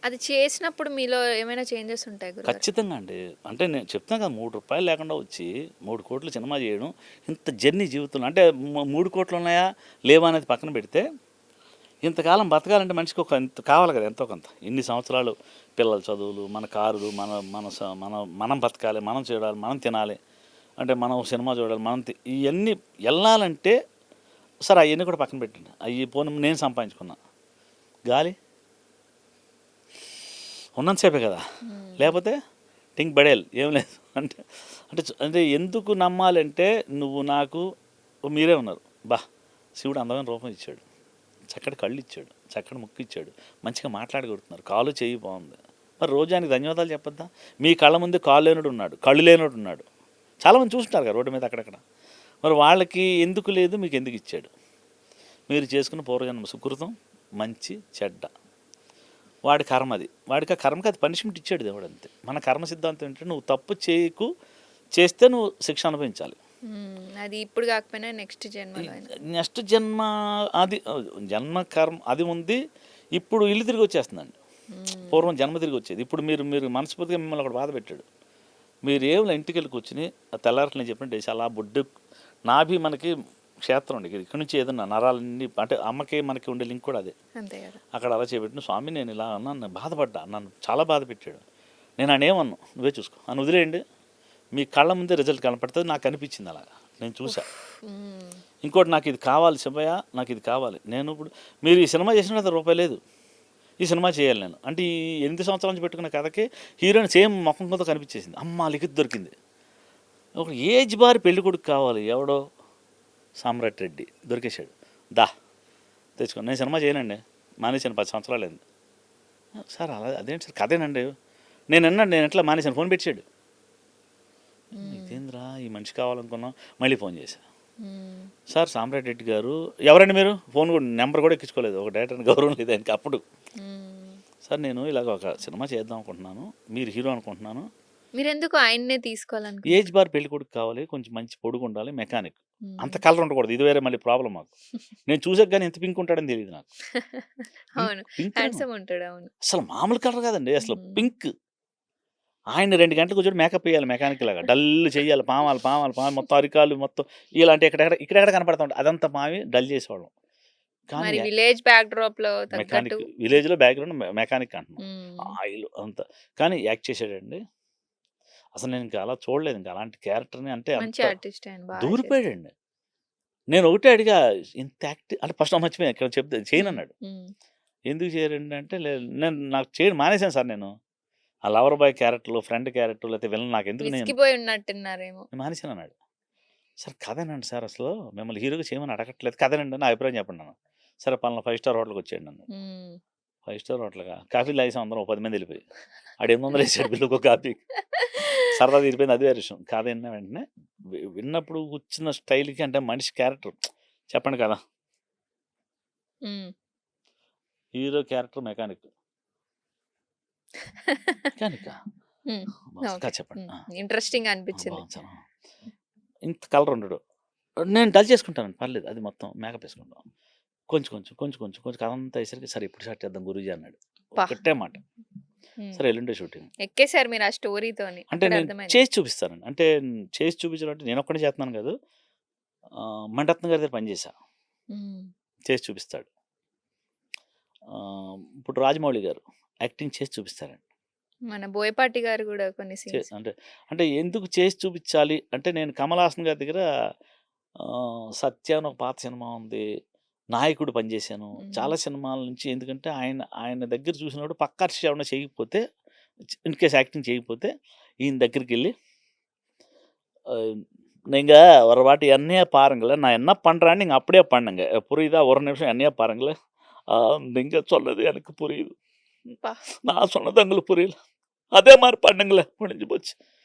అది చేసినప్పుడు మీలో ఏమైనా చేంజెస్ ఉంటాయి? ఖచ్చితంగా అండి. అంటే నేను చెప్తాను కదా, 3 రూపాయలు లేకుండా వచ్చి 3 కోట్లు సినిమా చేయడం, ఇంత జర్నీ జీవితంలో. అంటే 3 కోట్లు ఉన్నాయా లేవా అనేది పక్కన పెడితే, ఇంతకాలం బతకాలంటే మనిషికి ఒక ఇంత కావాలి కదా, ఎంతో కొంత. ఇన్ని సంవత్సరాలు పిల్లల చదువులు, మన కారులు, మనం బతకాలి, మనం చూడాలి, మనం తినాలి, అంటే మనం సినిమా చూడాలి, ఇవన్నీ వెళ్ళాలంటే సరే అవన్నీ కూడా పక్కన పెట్టండి. అవి పోనీ నేను సంపాదించుకున్నా గాలి ఉన్నంతసేపే కదా, లేకపోతే టింక్ బడేల్ ఏం లేదు. అంటే అంటే అంటే ఎందుకు నమ్మాలంటే, నువ్వు నాకు మీరే ఉన్నారు, బా శివుడు అందమైన రూపం ఇచ్చాడు, చక్కటి కళ్ళు ఇచ్చాడు, చక్కటి ముక్కు ఇచ్చాడు, మంచిగా మాట్లాడగలుగుతున్నారు, కాలు చేయి బాగుంది, మరి రోజానికి ధన్యవాదాలు చెప్పొద్దా? మీ కళ్ళ ముందు కాళ్ళు లేనోడు ఉన్నాడు, కళ్ళు లేనోడు ఉన్నాడు, చాలామంది చూస్తుంటారు కదా రోడ్డు మీద అక్కడక్కడ. మరి వాళ్ళకి ఎందుకు లేదు, మీకు ఎందుకు ఇచ్చాడు? మీరు చేసుకున్న పూర్వజన్మ సుకృతం, మంచి చెడ్డ, వాడి కర్మ అది, వాడికి ఆ కర్మకి అది పనిష్మెంట్ ఇచ్చాడు దేవుడు, అంతే. మన కర్మ సిద్ధాంతం ఏంటంటే, నువ్వు తప్పు చేస్తే నువ్వు శిక్ష అనుభవించాలి. అది ఇప్పుడు కాకపోయినా నెక్స్ట్ జన్మ అది జన్మ కర్మ అది ఉంది. ఇప్పుడు ఇల్లు తిరిగి వచ్చేస్తుందండి. పూర్వం జన్మ తిరిగి వచ్చేది. ఇప్పుడు మీరు మనస్ఫూర్తిగా మిమ్మల్ని ఒకటి బాధ పెట్టాడు, మీరు ఏం ఇంటికి వెళ్ళి కూర్చుని తెల్లారికి నేను చెప్పినట్టు అలా బొడ్డు నాభి మనకి క్షేత్రం అండి, ఇక్కడ నుంచి ఏదన్నా నరాలన్నీ, అంటే అమ్మకి మనకి ఉండే లింక్ కూడా అదే. అక్కడ అలా చేపెట్టిన స్వామి నేను ఇలా అన్నాను, బాధపడ్డా, నన్ను చాలా బాధ పెట్టాడు. నేను అనేమన్నా, నువ్వే చూసుకో అని వదిలేయండి, మీ కళ్ళ ముందే రిజల్ట్ కనపడుతుంది. నాకు అనిపించింది అలాగా, నేను చూసా. ఇంకోటి, నాకు ఇది కావాలి శివయ్య, నాకు ఇది కావాలి. నేను ఇప్పుడు మీరు ఈ సినిమా చేసిన రూపాయి లేదు, ఈ సినిమా చేయాలి నేను అంటే, ఈ 8 సంవత్సరాల నుంచి పెట్టుకున్న కథకి హీరోయిన్ సేమ్ మొఖంతో కనిపించేసింది. అమ్మ లిఖిత్ దొరికింది. ఒక ఏజ్ బారి పెళ్లి కొడుకు కావాలి, ఎవడో సామ్రాట్ రెడ్డి దొరికేశాడు. దా తెచ్చుకో. నేను సినిమా చేయనండి, మానేశాను 10 సంవత్సరాలు అయింది. సార్ అలా అదేంటి సార్ కథేనండి. నేను అన్నాడు, నేను ఎట్లా మానేశాను, ఫోన్ పెట్టాడు. ఇదేంద్రా ఈ మనిషి కావాలనుకున్నాం. మళ్ళీ ఫోన్ చేశా, సార్ సామ్రాట్ రెడ్డి గారు ఎవరండి మీరు, ఫోన్ కూడా నెంబర్ కూడా ఎక్కించుకోలేదు, ఒక డైరెక్టర్ని గౌరవం లేదు ఆయనకి అప్పుడు. సార్ నేను ఇలాగ ఒక సినిమా చేద్దాం అనుకుంటున్నాను, మీరు హీరో అనుకుంటున్నాను. మీరెందుకు ఆయన్నే తీసుకోవాలనుకుంటున్నారు? ఏజ్ బార్ పెళ్లి కొడుకు కావాలి, కొంచెం మంచి పొడుగు ఉండాలి, మెకానిక్, అంత కలర్ ఉండకూడదు. ఇది వేరే మళ్ళీ ప్రాబ్లం మాకు. నేను చూసాక కానీ ఎంత పింక్ ఉంటాడని తెలియదు నాకు. అవును, పింక్ హ్యాండ్సమ్ ఉంటాడు. అవును, అసలు మామూలు కలర్ కాదండి, అసలు పింక్. ఆయన 2 గంటలు కూర్చొని మేకప్ వేయాలి, మెకానిక్ లాగా డల్ చేయాలి, పామాలు పామాలు పామాలు మొత్తం అరికాలు మొత్తం ఇలాంటి ఇక్కడెక్కడ కనపడతా ఉంటాయి, అదంతా మావి డల్ చేసేవాళ్ళం. కానీ మరి విలేజ్ బ్యాక్ డ్రాప్ లో మెకానిక్, తగ్గట్టు విలేజ్లో బ్యాక్గ్రౌండ్ మెకానిక్ అంటున్నాం, మ్మ్. ఆయిల్ అంతా. కానీ యాక్ట్ చేసాడండి, అసలు నేను ఇంకా అలా చూడలేదు, ఇంకా అలాంటి క్యారెక్టర్ని. అంటే మంచి అంత ఆర్టిస్ట్ ఆయన, బాగా దూరిపోయాడండి. నేను ఒకటే అడిగా, ఇంత యాక్టింగ్ అంటే ఫస్ట్ మర్చిపోయాను ఇక్కడ చెప్తే చేయను చేస్తారు. అన్నాడు. ఎందుకు చేయరండి అంటే, లేదు నేను నాకు చేయడం మానేశాను సార్, నేను ఆ లవర్ బాయ్ క్యారెక్టర్లు, ఫ్రెండ్ క్యారెక్టర్, లేకపోతే విలన్ నాకు ఎందుకు, నేను విసిగిపోయి ఉన్నట్టున్నారేమో. మానేశాను అన్నాడు. సార్ కథనండి సార్, అసలు మిమ్మల్ని హీరోగా చేయమని అడగట్లేదు, కథనండి నా అభిప్రాయం చెప్పండి అన్నాను. సరే పలానా 5 స్టార్ హోటల్కి వచ్చాడు నన్ను. మ్మ్. 5 స్టార్ హోటల్గా కాఫీలు తాగేసాం అందరం, 10 మంది వెళ్ళిపోయి. ఆడు 800 వేసాడు బిల్లు ఒక కాఫీ. సరదా తీరిపోయింది, అదే విషయం. కథ విన్న వెంటనే విన్నప్పుడు కూర్చున్న స్టైల్కి, అంటే మనిషి క్యారెక్టర్ చెప్పండి కదా, మ్మ్. Hero character mechanic. మెకానిక్ మ్మ్. ఓకే. చెప్పండి. ఇంట్రెస్టింగ్ అనిపించింది. బాగుంది సార్. ఇంత కలర్ ఉండడు, నేను డల్ చేసుకుంటాను పర్లేదు, అది మొత్తం మేకప్ వేసుకుంటాం. కొంచెం కొంచెం కొంచెం కొంచెం కొంచెం కథ అంతా అయ్యేసరికి, సరే ఇప్పుడు స్టార్ట్ చేద్దాం గురూజీ అన్నాడు. పా. ఒకటే మాట. మ్మ్. సరే ఎల్లుండే షూటింగ్. ఎక్కేశారు మీరు ఆ స్టోరీతోని, అంటే అక్కడ నేను అర్థమైంది. చేసి చూపిస్తానండి, అంటే చేసి చూపించడం అంటే నేను ఒక్కడే చేస్తున్నాను కాదు, మణిరత్నం గారి దగ్గర పనిచేసా, మ్మ్. చేసి చూపిస్తాడు. ఇప్పుడు రాజమౌళి గారు యాక్టింగ్ చేసి చూపిస్తారండి. మన బోయపాటి గారు కూడా కొన్ని సీన్స్. అంటే అంటే ఎందుకు చేసి చూపించాలి అంటే, నేను కమల్ హాసన్ గారి దగ్గర సత్య అని ఒక పాత సినిమా ఉంది, నాయకుడు పనిచేశాను, చాలా సినిమాల నుంచి. ఎందుకంటే ఆయన దగ్గర చూసినప్పుడు పక్క ఆర్టిస్ట్ ఏమైనా చేయకపోతే, ఇన్ కేస్ యాక్టింగ్ చేయకపోతే ఈయన దగ్గరికి వెళ్ళి, நீங்க ஒரு வாட்டி எண்ணெயை பாருங்களேன், நான் என்ன பண்ணுறேன்னு நீங்கள் அப்படியே பண்ணுங்க, புரியுதா, ஒரு நிமிஷம் எண்ணெயை பாருங்களேன், நீங்கள் சொன்னது எனக்கு புரியுது, పా. நான் சொன்னது உங்களுக்கு புரியல, అదే మరి పండుగలే ముడించి పోச்சு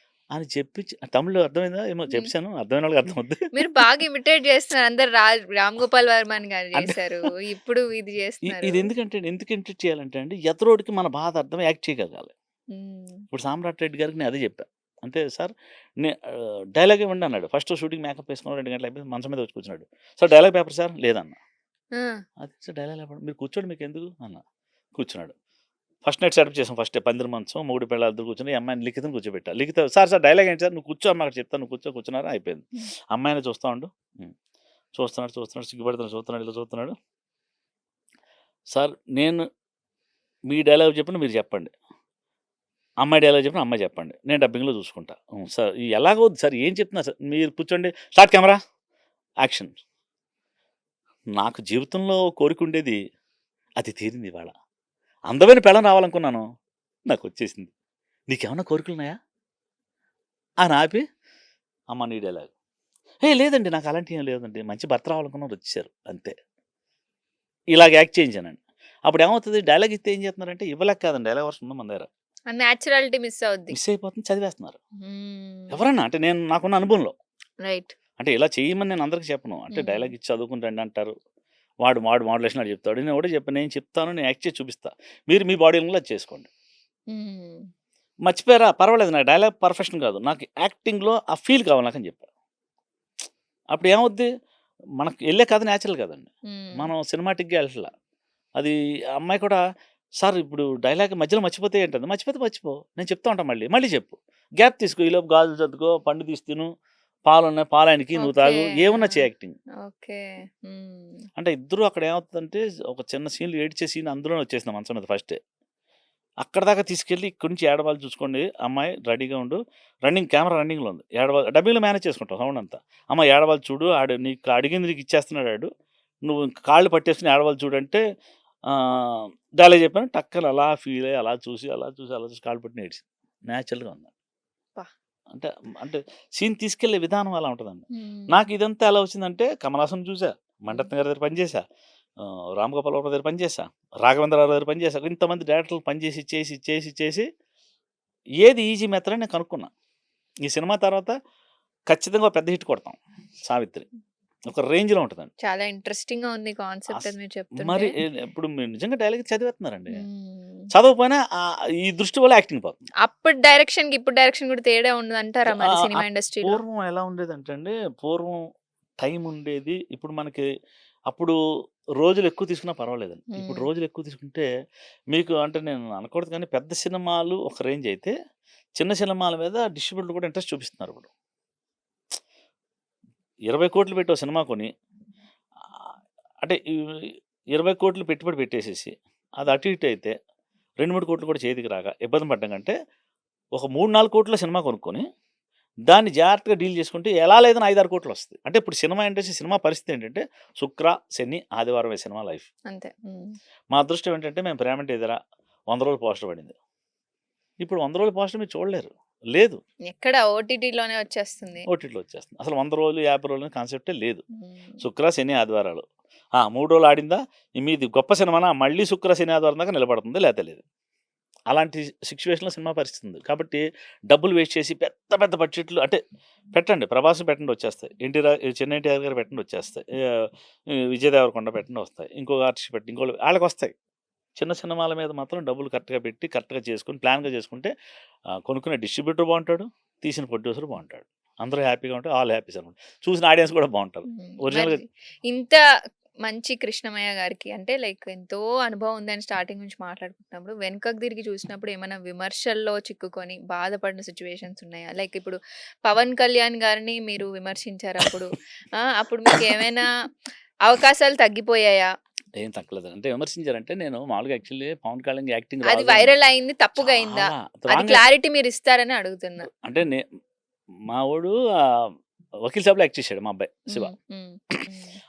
అని చెప్పించి. తమిళ్లో అర్థమైందా ఏమో చెప్పాను, అర్థమైన వాళ్ళకి అర్థమవుద్ది. మీరు బాగా ఇమిటేట్ చేస్తున్నారు. అందరు రామ్ గోపాల్ వర్మన్ గారు అంటే చేశారు, ఇప్పుడు ఇది చేస్తున్నారు. ఇది ఎందుకు ఎంటర్ చేయాలంటే అండి, ఎతరోడికి మన బాధ అర్థం యాక్ట్ చేయగలగాలి. మ్మ్. ఇప్పుడు సామ్రాట్ రెడ్డి గారికి నేను అదే చెప్పాను. అంటే సార్ డైలాగ్ ఇవ్వండి అన్నాడు. ఫస్ట్ షూటింగ్ మేకప్ వేసుకున్నాడు, 2 గంటలు అయిపోయింది, మంచం మీద వచ్చి కూర్చున్నాడు. సార్ డైలాగ్ పేపర్ సార్ లేదన్న. ఆ. అది సార్ డైలాగ్ పేపర్ మీరు కూర్చోండి, మీకు ఎందుకు అన్న. కూర్చున్నాడు. ఫస్ట్ నైట్ సెటప్ చేసాం, ఫస్ట్ పందిరి మంచం, మొగుడు పిల్లలు ఇద్దరు కూర్చొని, అమ్మాయిని లిఖితం కూర్చోబెట్టా. లిఖిత సార్ డైలాగ్ ఏంటి సార్, నువ్వు కూర్చో అమ్మ అక్కడ చెప్తాను, నువ్వు కూర్చున్నారు అయిపోయింది. అమ్మాయిని చూస్తా ఉండు. చూస్తున్నాడు సిగ్గుపడుతున్నాడు, ఇలా చూస్తున్నాడు. సార్ నేను మీ డైలాగ్ చెప్పండి, మీరు చెప్పండి, అమ్మాయి డైలాగ్ చెప్పిన అమ్మాయి చెప్పండి, నేను డబ్బింగ్లో చూసుకుంటా. సార్ ఎలాగవుద్ది సార్, ఏం చెప్తున్నా సార్, మీరు కూర్చోండి, స్టార్ట్ కెమెరా యాక్షన్. నాకు జీవితంలో కోరిక ఉండేది, అది తీరింది ఇవాళ. అందమైన పెళ్ళం రావాలనుకున్నాను, నాకు వచ్చేసింది. నీకేమన్నా కోరికలు ఉన్నాయా అని ఆపి, అమ్మ నీ డైలాగ్. లేదండి నాకు అలాంటి ఏం లేదండి, మంచి భర్త రావాలనుకున్నారు, వచ్చేసారు అంతే. ఇలాగ యాక్ట్ చేయించానండి. అప్పుడు ఏమవుతుంది, డైలాగ్ ఇస్తే ఏం చేస్తున్నారంటే, ఇవ్వలేక కాదండి, డైలాగ్ వర్షన్ ఉంది మన దగ్గర, న్యాచురాలిటీ మిస్ అవుద్ది. మిస్ అయిపోతుంది, చదివేస్తున్నారు ఎవరన్నా. అంటే నేను నాకున్న అనుభవంలో, రైట్. అంటే ఇలా చేయమని నేను అందరికి చెప్పను, అంటే డైలాగ్ ఇచ్చి చదువుకుని రండి అంటారు, వాడు మాడ్యులేషన్ అని చెప్తాడు, నేను ఒకటే చెప్పాను, నేను చెప్తాను, నేను యాక్ట్ చేసి చూపిస్తా, మీరు మీ బాడీ లాంగ్వేజ్ అది చేసుకోండి. మర్చిపోయారా పర్వాలేదు, నాకు డైలాగ్ పర్ఫెక్షన్ కాదు, నాకు యాక్టింగ్లో ఆ ఫీల్ కావాలి నాకు అని చెప్పాను. అప్పుడు ఏమవుద్ది, మనకు వెళ్ళే కథ న్యాచురల్ కదండి, మనం సినిమాటిక్గా వెళ్ళట్లా. అది అమ్మాయి కూడా, సార్ ఇప్పుడు డైలాగ్ మధ్యలో మర్చిపోతే ఏంటంటే, మర్చిపో, నేను చెప్తా ఉంటాను, మళ్ళీ చెప్పు, గ్యాప్ తీసుకో, ఈలోపు గాజులు చదువుకో, పండు తీసి తిను, పాలు ఉన్నాయి పాలాయనికి నువ్వు తాగు, ఏమన్నా చేయ యాక్టింగ్. అంటే ఇద్దరు అక్కడ ఏమవుతుందంటే, ఒక చిన్న సీన్లు ఏడ్చే సీన్ అందులోనే వచ్చేసింది మంచం మీద ఫస్టే. అక్కడ దాకా తీసుకెళ్ళి ఇక్కడి నుంచి ఏడవాళ్ళు చూసుకోండి, అమ్మాయి రెడీగా ఉండు, కెమెరా రన్నింగ్లో ఉంది, ఏడవాలి డబ్బింగ్లో మేనేజ్ చేసుకుంటాం సౌండ్ అంతా. అమ్మ ఏడవాళ్ళు చూడు, ఆడు నీకు అడిగింది నీకు ఇచ్చేస్తున్నాడు, ఆడు నువ్వు కాళ్ళు పట్టేసుకుని ఏడవాళ్ళు చూడంటే డైలాగ్ చెప్పాను, టక్కన అలా ఫీల్ అయ్యి అలా చూసి కాళ్ళు పట్టిన ఏడ్చి న్యాచురల్గా ఉంది. అంటే అంటే సీన్ తీసుకెళ్ళే విధానం అలా ఉంటదండి. హ్మ్. నాకు ఇదంతా ఎలా వచ్చిందంటే 'కమల్ హాసన్' చూసా, మణిరత్నం గారి దగ్గర పనిచేశా, 'రామ్ గోపాల్ వర్మ' దగ్గర పనిచేశా, 'రాఘవేంద్రరావు' దగ్గర పనిచేశా. ఇంతమంది డైరెక్టర్లు పనిచేసి చేసి ఏది ఈజీ మెథడ్ అని నేను కనుక్కున్నా. ఈ సినిమా తర్వాత ఖచ్చితంగా ఒక పెద్ద హిట్ కొడతాం 'సావిత్రి.' ఒక రేంజ్‌లో ఉంటదండి. చాలా ఇంట్రెస్టింగ్‌గా ఉంది కాన్సెప్ట్ అస్ అది మీరు చెప్తుంటే. మరి ఇప్పుడు మీరు నిజంగా డైలాగ్ చదివేస్తున్నారండి. హ్మ్. చదవకపోయినా ఈ దృష్టి వల్ల యాక్టింగ్ పోతుంది. అప్పుడు డైరెక్షన్‌కి, ఇప్పుడు డైరెక్షన్ కూడా తేడా ఉండదంటారా ఆ! మరి సినిమా అప్ ఇండస్ట్రీలో? పూర్వం ఎలా ఉండేదంటే అండి, పూర్వం టైం ఉండేది. ఇప్పుడు మనకి అప్పుడు రోజులు ఎక్కువ తీసుకున్నా పర్వాలేదండి. ఇప్పుడు హ్మ్. రోజులు ఎక్కువ తీసుకుంటే మీకు అంటే నేను అనకూడదు కానీ పెద్ద సినిమాలు ఒక రేంజ్ అయితే, చిన్న సినిమాల మీద డిస్ట్రిబ్యూటర్లు కూడా ఇంట్రెస్ట్ చూపిస్తున్నారు ఇప్పుడు. 20,00,00,000 పెట్టి ఓ సినిమా కొని అంటే 20,00,00,000 పెట్టుబడి పెట్టేసేసి అది అటు ఇటు అయితే 2, 3,00,00,000 కూడా చేతికి రాక ఇబ్బంది పడ్డం కంటే, ఒక 3, 4,00,00,000 సినిమా కొనుక్కొని దాన్ని జాగ్రత్తగా డీల్ చేసుకుంటే ఎలా లేదని 5, 6,00,00,000 వస్తది. అంటే ఇప్పుడు సినిమా ఇండస్ట్రీ సినిమా పరిస్థితి ఏంటంటే శుక్ర, శని, ఆదివారమే సినిమా లైఫ్. అంతే. హ్మ్. మా అదృష్టం ఏంటంటే మేము 'ప్రేమంటే ఇదిరా' 100 రోజులు పోస్టర్ పడింది. ఇప్పుడు 100 రోజుల పోస్టర్ మీరు చూడలేరు. లేదు. ఎక్కడ ఓటీటీలోనే వచ్చేస్తుంది. ఓటీటీలో వచ్చేస్తుంది. అసలు 100 రోజులు, 50 రోజులు అనే కాన్సెప్టే లేదు. హ్మ్. శుక్ర, శని, ఆదివారాలు. 3 రోజులు ఆడిందా మీది గొప్ప సినిమానా మళ్ళీ శుక్ర, శని, ఆదివారం దాకా నిలబడుతుంది లేతే లేదు. అలాంటి సిట్యుయేషన్‌లో సినిమా పరిస్థితి ఉంది. కాబట్టి డబ్బులు వేస్ట్ చేసి పెద్ద పెద్ద బడ్జెట్‌లు అంటే పెట్టండి. 'ప్రభాస్‌ని' పెట్టండి వచ్చేస్తాయి. చిన్న ఎన్టీఆర్ గారు పెట్టండి వచ్చేస్తాయి. 'విజయ్ దేవరకొండ' పెట్టండి వస్తాయి. ఇంకొక ఆర్టిస్ట్ పెట్టి ఇంకోళ్ళు ఆళ్ళకొస్తాయి. చిన్న సినిమాల మీద మాత్రం డబ్బులు కరెక్ట్‌గా పెట్టి, కరెక్ట్‌గా చేసుకొని, ప్లాన్‌గా చేసుకుంటే కొనుక్కునే డిస్ట్రిబ్యూటర్ బావుంటాడు. తీసిన ప్రొడ్యూసర్ బావుంటాడు. అందరూ హ్యాపీగా ఉంటే ఆల్ హ్యాపీస్ అనమాట. చూసిన ఆడియన్స్ కూడా బావుంటారు. హ్మ్. ఒరిజినల్‌గా మరి ఇంత మంచి కృష్ణమయ్య గారికి అంటే లైక్ ఎంతో అనుభవం ఉందని స్టార్టింగ్ నుంచి మాట్లాడుకుంటున్నప్పుడు, వెనుకకు తిరిగి చూసినప్పుడు ఏమైనా విమర్శల్లో చిక్కుకొని బాధపడిన సిట్యుయేషన్స్ ఉన్నాయా? లైక్ ఇప్పుడు 'పవన్ కళ్యాణ్' గారిని మీరు విమర్శించారు అప్పుడు. అప్పుడు మీకేమైనా అవకాశాలు తగ్గిపోయాయా? ఏం తగ్గలేదు. అంటే విమర్శించారంటే నేను మామూలుగా యాక్చువల్లీ 'పవన్ కళ్యాణ్‌కి' యాక్టింగ్ అది రాదు అన్నా. వైరల్ అయింది, తప్పుగా అయిందా? చాలా అది రాంగ్ క్లారిటీ మీరిస్తారని అడుగుతున్నా. అంటే మావోడు 'వకీల్ సాబ్‌లో' యాక్ట్ చేశాడు మా అబ్బాయి 'శివ.' హ్మ్. హ్మ్.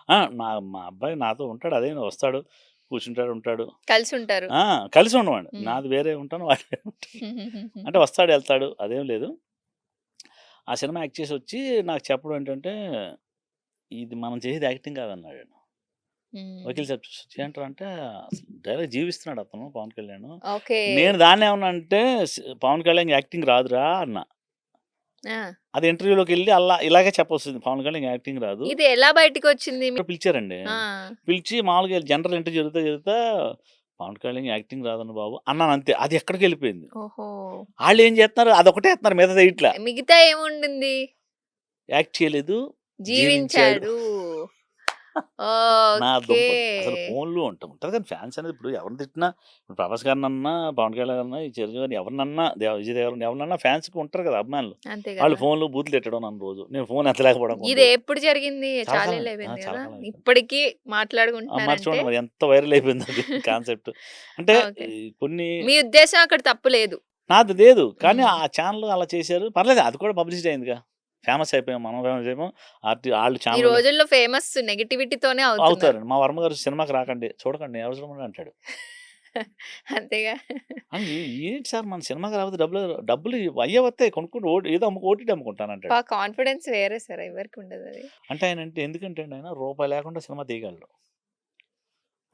హ్మ్. మా అబ్బాయి నాతో ఉంటాడు. అదే వస్తాడు, కూర్చుంటాడు, ఉంటాడు. కలిసుంటారు. ఆ! కలిసి ఉండమండి. హ్మ్. నాది వేరే ఉంటాను. వాడు వేరే ఉంటాడు. అంటే వస్తాడు, ఎళ్తాడు అదేం లేదు. ఆ సినిమా యాక్ట్ చేసొచ్చి నాకు చెప్పడం ఏంటంటే, "ఇది మనం చేసేది యాక్టింగ్ కాదన్నాడు." హ్మ్. వకీల్ సాబ్ చూసొచ్చి ఏంట్రా అంటే, అసలు డైరెక్ట్ జీవిస్తున్నాడు అతను 'పవన్ కళ్యాణ్.' ఓకే. నేను దాన్నేమన్నా అంటే 'పవన్ కళ్యాణ్‌కి యాక్టింగ్ రాదురా' అన్నా. ఆ! అది ఇంటర్వ్యూలోకెళ్ళి ఇలాగే చెప్పొస్తుంది. 'పవన్ కళ్యాణ్‌కి యాక్టింగ్ రాదు.' ఇది ఎలా బయటికొచ్చింది? పిలిచారండి. ఆ! పిలిచి మామూలుగా జనరల్ ఇంటర్వ్యూ జరుగుతా 'పవన్ కళ్యాణ్‌కి యాక్టింగ్ రాదండి బాబు' అన్నానంతే. అది ఎక్కడికెళ్ళిపోయింది. ఓహో! ఆళ్ళేం జేత్తన్నారు అదొకటే ఎత్తన్నారు మిగతాదేయట్లా. మిగతా ఏముండింది? యాక్ట్ చేయలేదు, జీవించాడు. జీవించాడు. నా ఓకే. దుంప అసలు ఫోన్‌లో ఉంటది కానీ ఫ్యాన్స్ అనేది ఇప్పుడు ఎవరిని తిట్టినా ఇప్పుడు 'ప్రభాస్' గారినన్నా, 'పవన్ కళ్యాణ్' గారినన్నా, ఈ 'చిరంజీవి' గారిని ఎవరినన్నా, 'విజయ్ దేవరకొండ' ఎవరినన్నా ఫ్యాన్స్‌కి ఉంటారు కదా! అభిమానులు. అంతే వాళ్ళు గదా! ఫోన్‌లో బూతులు తిట్టడం నన్ను రోజు. నేను ఫోన్ ఎత్తలేకపోవడం కొన్ని ఇది రోజులు. ఎప్పుడు జరిగింది? చాలా కాలం చాలేళ్లు అయింది. అయిపోయింది చాలా గదా! కాలం అయిపోయింది. ఇప్పటికి మరి మాట్లాడుకుంటున్నారంటే చూడండి మరి ఎంత వైరల్ అయిపోయిందో అది కాన్సెప్ట్. అంటే ఓకే. ఈ కొన్ని మీ ఉద్దేశం అక్కడ తప్పు లేదు. నాది లేదు. కానీ హ్మ్. ఆ ఛానెల్ అలా చేశారు. పర్లేదు అది కూడా పబ్లిసిటీ అయిందిగా. ఫేమస్ అయిపోయాం. మనం ఫేమస్ అయిపోయాం. ఆళ్ళు ఈ ఛానెల్‌లో రోజుల్లో ఫేమస్ నెగటివిటీతోనే అవుతున్నారు. అవుతారండి. మా వర్మ గారు సినిమాకి రాకండి. చూడకండి అవసరం ఉండదు అంటాడు. అంతేగా. ఏంటి సార్ మన సినిమాకి రాకపోతే డబ్బులు అయ్యే వత్తాయి కొనుక్కుంటే ఏదో ఓటీటీ అమ్ముకుంటానంటాడు. కాన్ఫిడెన్స్ వేరే సార్ ఎవరికి ఉండదది. అంటే ఎందుకంటే అండి ఆయన రూపాయి లేకుండా సినిమా తీయగలడు.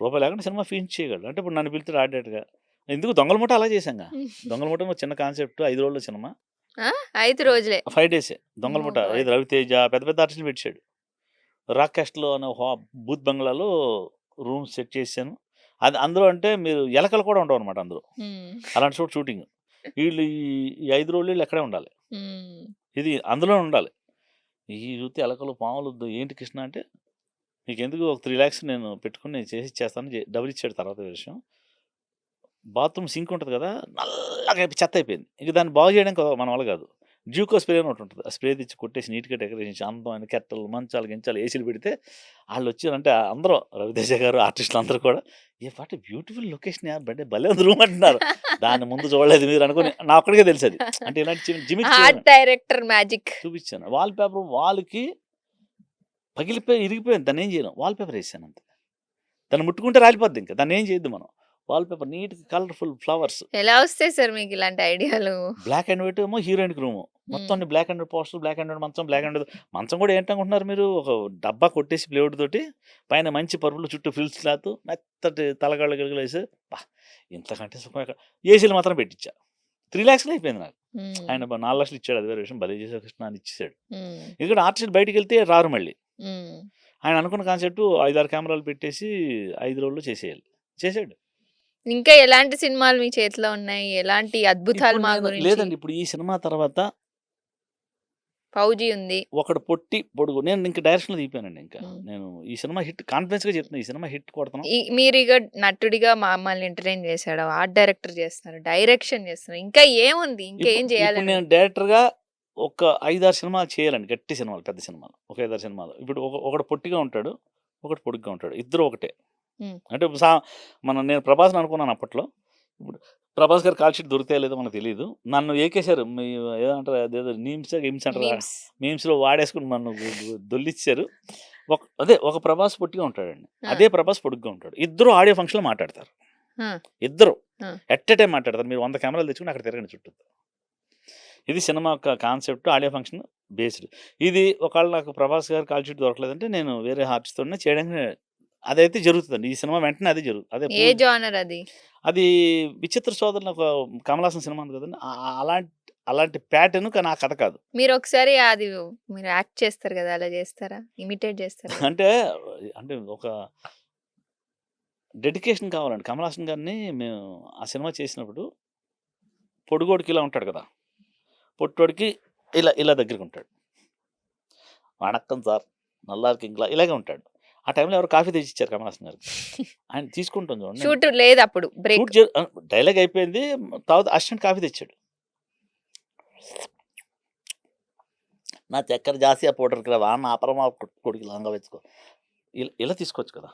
రూపాయి లేకుండా సినిమా ఫినిష్ చేయగలడు. అంటే ఇప్పుడు నన్ను పిలుస్తాడు ఆర్డినేటర్‌గా. ఎందుకు 'దొంగల ముఠా' అలా చేశాంగా. 'దొంగల ముఠా' ఒక చిన్న కాన్సెప్ట్ 5 రోజుల సినిమా. ఆ! 5 రోజులే. 5 డేసే 'దొంగల అమ్మో ముఠా' గాడ్! ఏది 'రవితేజ' పెద్ద పెద్ద ఆర్టిస్టులు పెట్టేసాడు. 'రాక్‌కాస్ట్‌లో' అనే బూత్ బంగ్లాలో రూమ్ సెట్ చేసేసాను. అది అందులో అంటే మీరు ఎలకలు కూడా ఉండవనమాట అందులో. హ్మ్. అలాంటి చోట షూటింగ్. ఈళ్ళు ఈ 5 రోజులు ఈళ్ళు అక్కడే ఉండాలి. హ్మ్. ఇది అందులోనే ఉండాలి. ఈ చూస్తే ఎలకలు, పాములు ఏంటి కృష్ణ అంటే, "నీకెందుకు ఒక 3,00,000 నేను పెట్టుకొని నేను చేసి ఇచ్చేస్తాను" డబ్బులిచ్చాడు తర్వాత విషయం. బాత్రూమ్ సింక్ ఉంటది కదా! నల్లగా చెత్త అయిపోయింది. ఇంక దాన్ని బాగు చేయడానికి మన వల్ల కాదు. డ్యూకో స్ప్రే అని ఒకటుంటది. ఆ స్ప్రే తెచ్చి కొట్టేసి నీట్‌గా డెకరేషన్ చేసి అందమైన కెట్టలు, మంచాలు, గించాలు, ఏసీలు పెడితే ఆళ్ళొచ్చారంటే అందరూ 'రవితేజ' గారు ఆర్టిస్టులు అందరూ కూడా వాట్ ఎ బ్యూటిఫుల్ లొకేషన్ యార్ భలే ఉంది రూమ్ అంటున్నారు. దాన్ని ముందు చూడలేదు మీరు అనుకోని నా ఒక్కడికే తెలుసది. అంటే ఇలాంటి జిమిక్స్ ఆర్ట్ చేయను. Director magic. చూపిచ్చాను. వాల్ పేపర్ వాల్‌కి పగిలిపోయి ఇరిగిపోయింది. దాన్నేం చేయలేం. వాల్ పేపర్ ఏసానంతే. దాన్ని ముట్టుకుంటే రాలిపోద్ది ఇంక. దాన్నేం చేయొద్దు మనం. వాల్‌పేపర్ నీట్‌గా కలర్‌ఫుల్ ఫ్లవర్స్. ఎలా వస్తాయి సార్ మీకు ఇలాంటి ఐడియాలు? బ్లాక్ అండ్ వైట్ ఏమో హీరోయిన్‌కి రూము. మొత్తం హ్మ్. అన్ని బ్లాక్ అండ్ వైట్ పోస్టర్‌లు, బ్లాక్ అండ్ వైట్ మంచం, బ్లాక్ అండ్ వైట్ మంచం కూడా ఏంటనుకుంటున్నారు మీరు? ఒక డబ్బా కొట్టేసి ప్లైవుడ్ తోటి పైన మంచి పరుపులు చుట్టూ ఫ్రిల్స్ క్లాత్ మెత్తటి తలగడలు గిలగలేసి అబ్బా! ఇంతకంటే సుఖం ఎక్కడ ఏసీలు మాత్రం పెట్టించా. 3,00,000లో అయిపోయింది నాకు. హ్మ్. ఆయన 4,00,000 ఇచ్చాడు అది వేరే విషయం. భలే చేసావు కృష్ణ అని ఇచ్చేసాడు. హ్మ్. ఎందుకంటే ఆర్టిస్ట్‌లు బయటికెళ్తే రారు మళ్ళీ. హ్మ్. ఆయన అనుకున్న కాన్సెప్ట్ 5, 6 కెమెరాలు పెట్టేసి 5 రోజుల్లో చేసేయాలి. చేసాడు. ఇంకా ఎలాంటి సినిమాలు మీ చేతిలో ఉన్నాయి? ఎలాంటి అద్భుతాలు ఇప్పుడు మా నేను గురించి? లేదండి. ఇప్పుడు ఈ సినిమా తర్వాత 'ఫౌజీ' ఉంది. ఒకడు పొట్టి, పొడుగు నేను ఇంక డైరెక్షన్‌లో దిగిపోయానండి ఇంకా. హ్మ్. నేను ఈ సినిమా హిట్ కాన్ఫిడెన్స్‌గా చెప్తున్నా. ఈ సినిమా హిట్ కొడతాను. మీరిగ నటుడిగా మమ్మల్ని ఎంటర్‌టైన్ చేసాడు. ఆర్ట్ డైరెక్టర్ చేస్తున్నారు. డైరెక్షన్ చేస్తున్నారు. ఇంకా ఏముంది? ఇంకా ఏం ఇప్పుడు చేయాలని నేను డైరెక్టర్‌గా ఒక 5, 6 సినిమాలు చేయాలండి. గట్టి సినిమాలు, పెద్ద సినిమాలు. ఒక 5, 6 సినిమాలు. ఇప్పుడు ఒకడు పొట్టిగా ఉంటాడు. ఒకడు పొడుగ్గా ఉంటాడు. ఇద్దరు ఒకటే. హ్మ్. అంటే నేను 'ప్రభాస్‌ని' అనుకున్నాను అప్పట్లో. ఇప్పుడు 'ప్రభాస్' గారి కాల్ షీట్ దొరుకుతాయో లేదో మనకు తెలీదు. నన్ను ఏకేశారు. ఏదంటారు అదేదో గిమ్స్ అంటారు. మీమ్స్. మీమ్స్‌లో వాడేసుకొని నన్ను దొల్లిచ్చారు. అదే ఒక 'ప్రభాస్' పొట్టిగా ఉంటాడండి. ఆ! అదే 'ప్రభాస్' పొడుగ్గా ఉంటాడు. ఇద్దరు ఆడియో ఫంక్షన్‌లో మాట్లాడతారు. ఆ! ఇద్దరు. ఆ! ఎట్ ఎ టైమ్ మాట్లాడతారు. మీరు 100 కెమెరాలు తెచ్చుకొని అక్కడ తిరగండి చుట్టూ. ఇది సినిమా యొక్క కాన్సెప్ట్ ఆడియో ఫంక్షన్ బేస్డ్. ఇది ఒకవేళ నాకు 'ప్రభాస్' గారి కాల్ షీట్ దొరకలేదంటే నేను వేరే ఆర్టిస్ట్‌తోనే చేయడానికి అదైతే జరుగుతదండి. ఈ సినిమా వెంటనే అదే అదే ఏ జోనర్ అది? అది 'విచిత్ర సోదరులు' ఒక కమల్ హాసన్ సినిమా ఉంది కదండీ! అలాంటి ప్యాటర్న్ కానీ ఆ కథ కాదు. మీరొకసారి అది మీరు యాక్ట్ చేస్తారు గదా! అలా చేస్తారా? ఇమిటేట్ చేస్తారు గదా! అంటే, అంటే ఒక డెడికేషన్ కావాలండి. కమల్ హాసన్ గారిని మేము ఆ సినిమా చేసినప్పుడు పొడుగోడికి ఇలా ఉంటాడు కదా! పొట్టోడికి ఇలా ఇలా దగ్గరగుంటాడు. వణక్కం సార్ నల్లా కింగ్‌లా ఇలాగే ఉంటాడు. ఆ టైంలో ఎవరో కాఫీ తెచ్చిచ్చారు కమల్ హాసన్ గారికి. ఆయన తీసుకుంటాం చూడండి. షూట్ లేదప్పుడు. బ్రేక్. డైలాగ్ అయిపోయింది. తర్వాత అసిస్టెంట్ కాఫీ తెచ్చాడు. నా చక్కెర జాస్తి ఆ పౌడర్‌కి రావా నా అపరమా కొడుకు లంగా వెచ్చుకో. ఇలా తీసుకోవచ్చు కదా!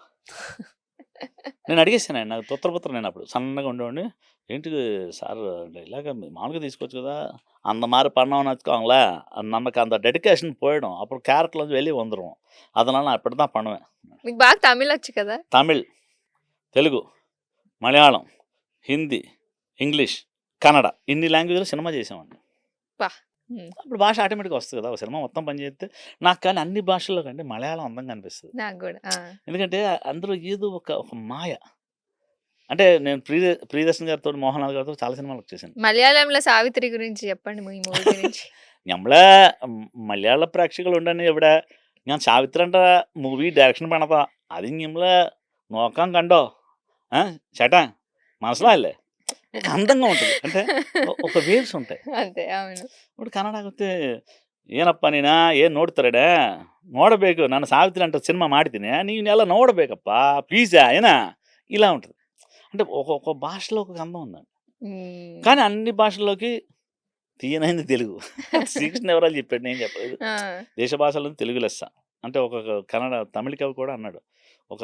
నేను అడిగేసాను ఆయన. నాకు తొత్తరబుత్తర నేనప్పుడు. సన్నగా ఉండేవాడిని. ఏంటి సార్ ఇలాగ మామూలుగా తీసుకోవచ్చు కదా! அந்த மாரி பண்ணோம்னு வச்சுக்கோங்களேன், நமக்கு அந்த டெடிகேஷன் போயிடும். அப்புறம் கேரக்டர்லேருந்து வெளிய வந்துருவோம். அதனால நான் இப்படித்தான் பண்ணுவேன். మీకు బాగా తమిళొచ్చు కదా! తమిళ్, తెలుగు, మలయాళం, హిందీ, ఇంగ్లీష్, కన్నడ ఇన్ని లాంగ్వేజ్‌లో సినిమా చేసామండి. అబ్బా! హ్మ్. అప్పుడు భాష ఆటోమేటిక్‌గా వస్తది కదా! ఒక సినిమా మొత్తం పని చేస్తే నాకు కానీ అన్ని భాషల్లో కంటే మలయాళం అందంగా అనిపిస్తది. నాకు గూడా. ఆ! ఎందుకంటే అందులో ఏదో ఒక మాయ. అంటే నేను ప్రియదర్శన్ గారితోటి, మోహన్‌లాల్ గారితో చాలా సినిమాలకు చేశాను. మలయాళంలో 'సావిత్రి' గురించి చెప్పండి మీ మూవీ గురించి. ഞമ്മളെ മലയാള പ്രേക്ഷകരുണ്ടെന്ന് ഇവിടെ ഞാൻ സാവിത്രൻ്റെ മൂവി ഡയറക്ഷൻ പണതാ അത് ഞമ്മള് നോക്കാൻ కണ്ടో చేటా మనసులాయలే ఒక అందంగా ఉంటుంది అంటే ఒక వేవ్స్ ఉంటాయి. అంతే. అవును. ఇప్పుడు ಕನ್ನಡಕ್ಕೆ ಏನಪ್ಪ ನೀನು ಏನು ನೋಡ್ತಾರಡೆ ನೋಡಬೇಕು ನಾನು సావిత్రి అంటే సినిమా మాడితేనే ನೀನೆಲ್ಲ ನೋಡಬೇಕಪ್ಪ ప్లీజ్ ఏనా ఇలా ఉంటుంది. అంటే ఒక భాషలో ఒక అందం ఉందండి. హ్మ్. కానీ అన్ని భాషల్లోకి తీయనైంది తెలుగు. శ్రీకృష్ణదేవరాయలు చెప్పాడు. నేను చెప్పలేదు. ఆ! దేశ భాషలందు తెలుగు లెస్స. అంటే ఒక తమిళ్ కవి కూడా అన్నాడు. ఒక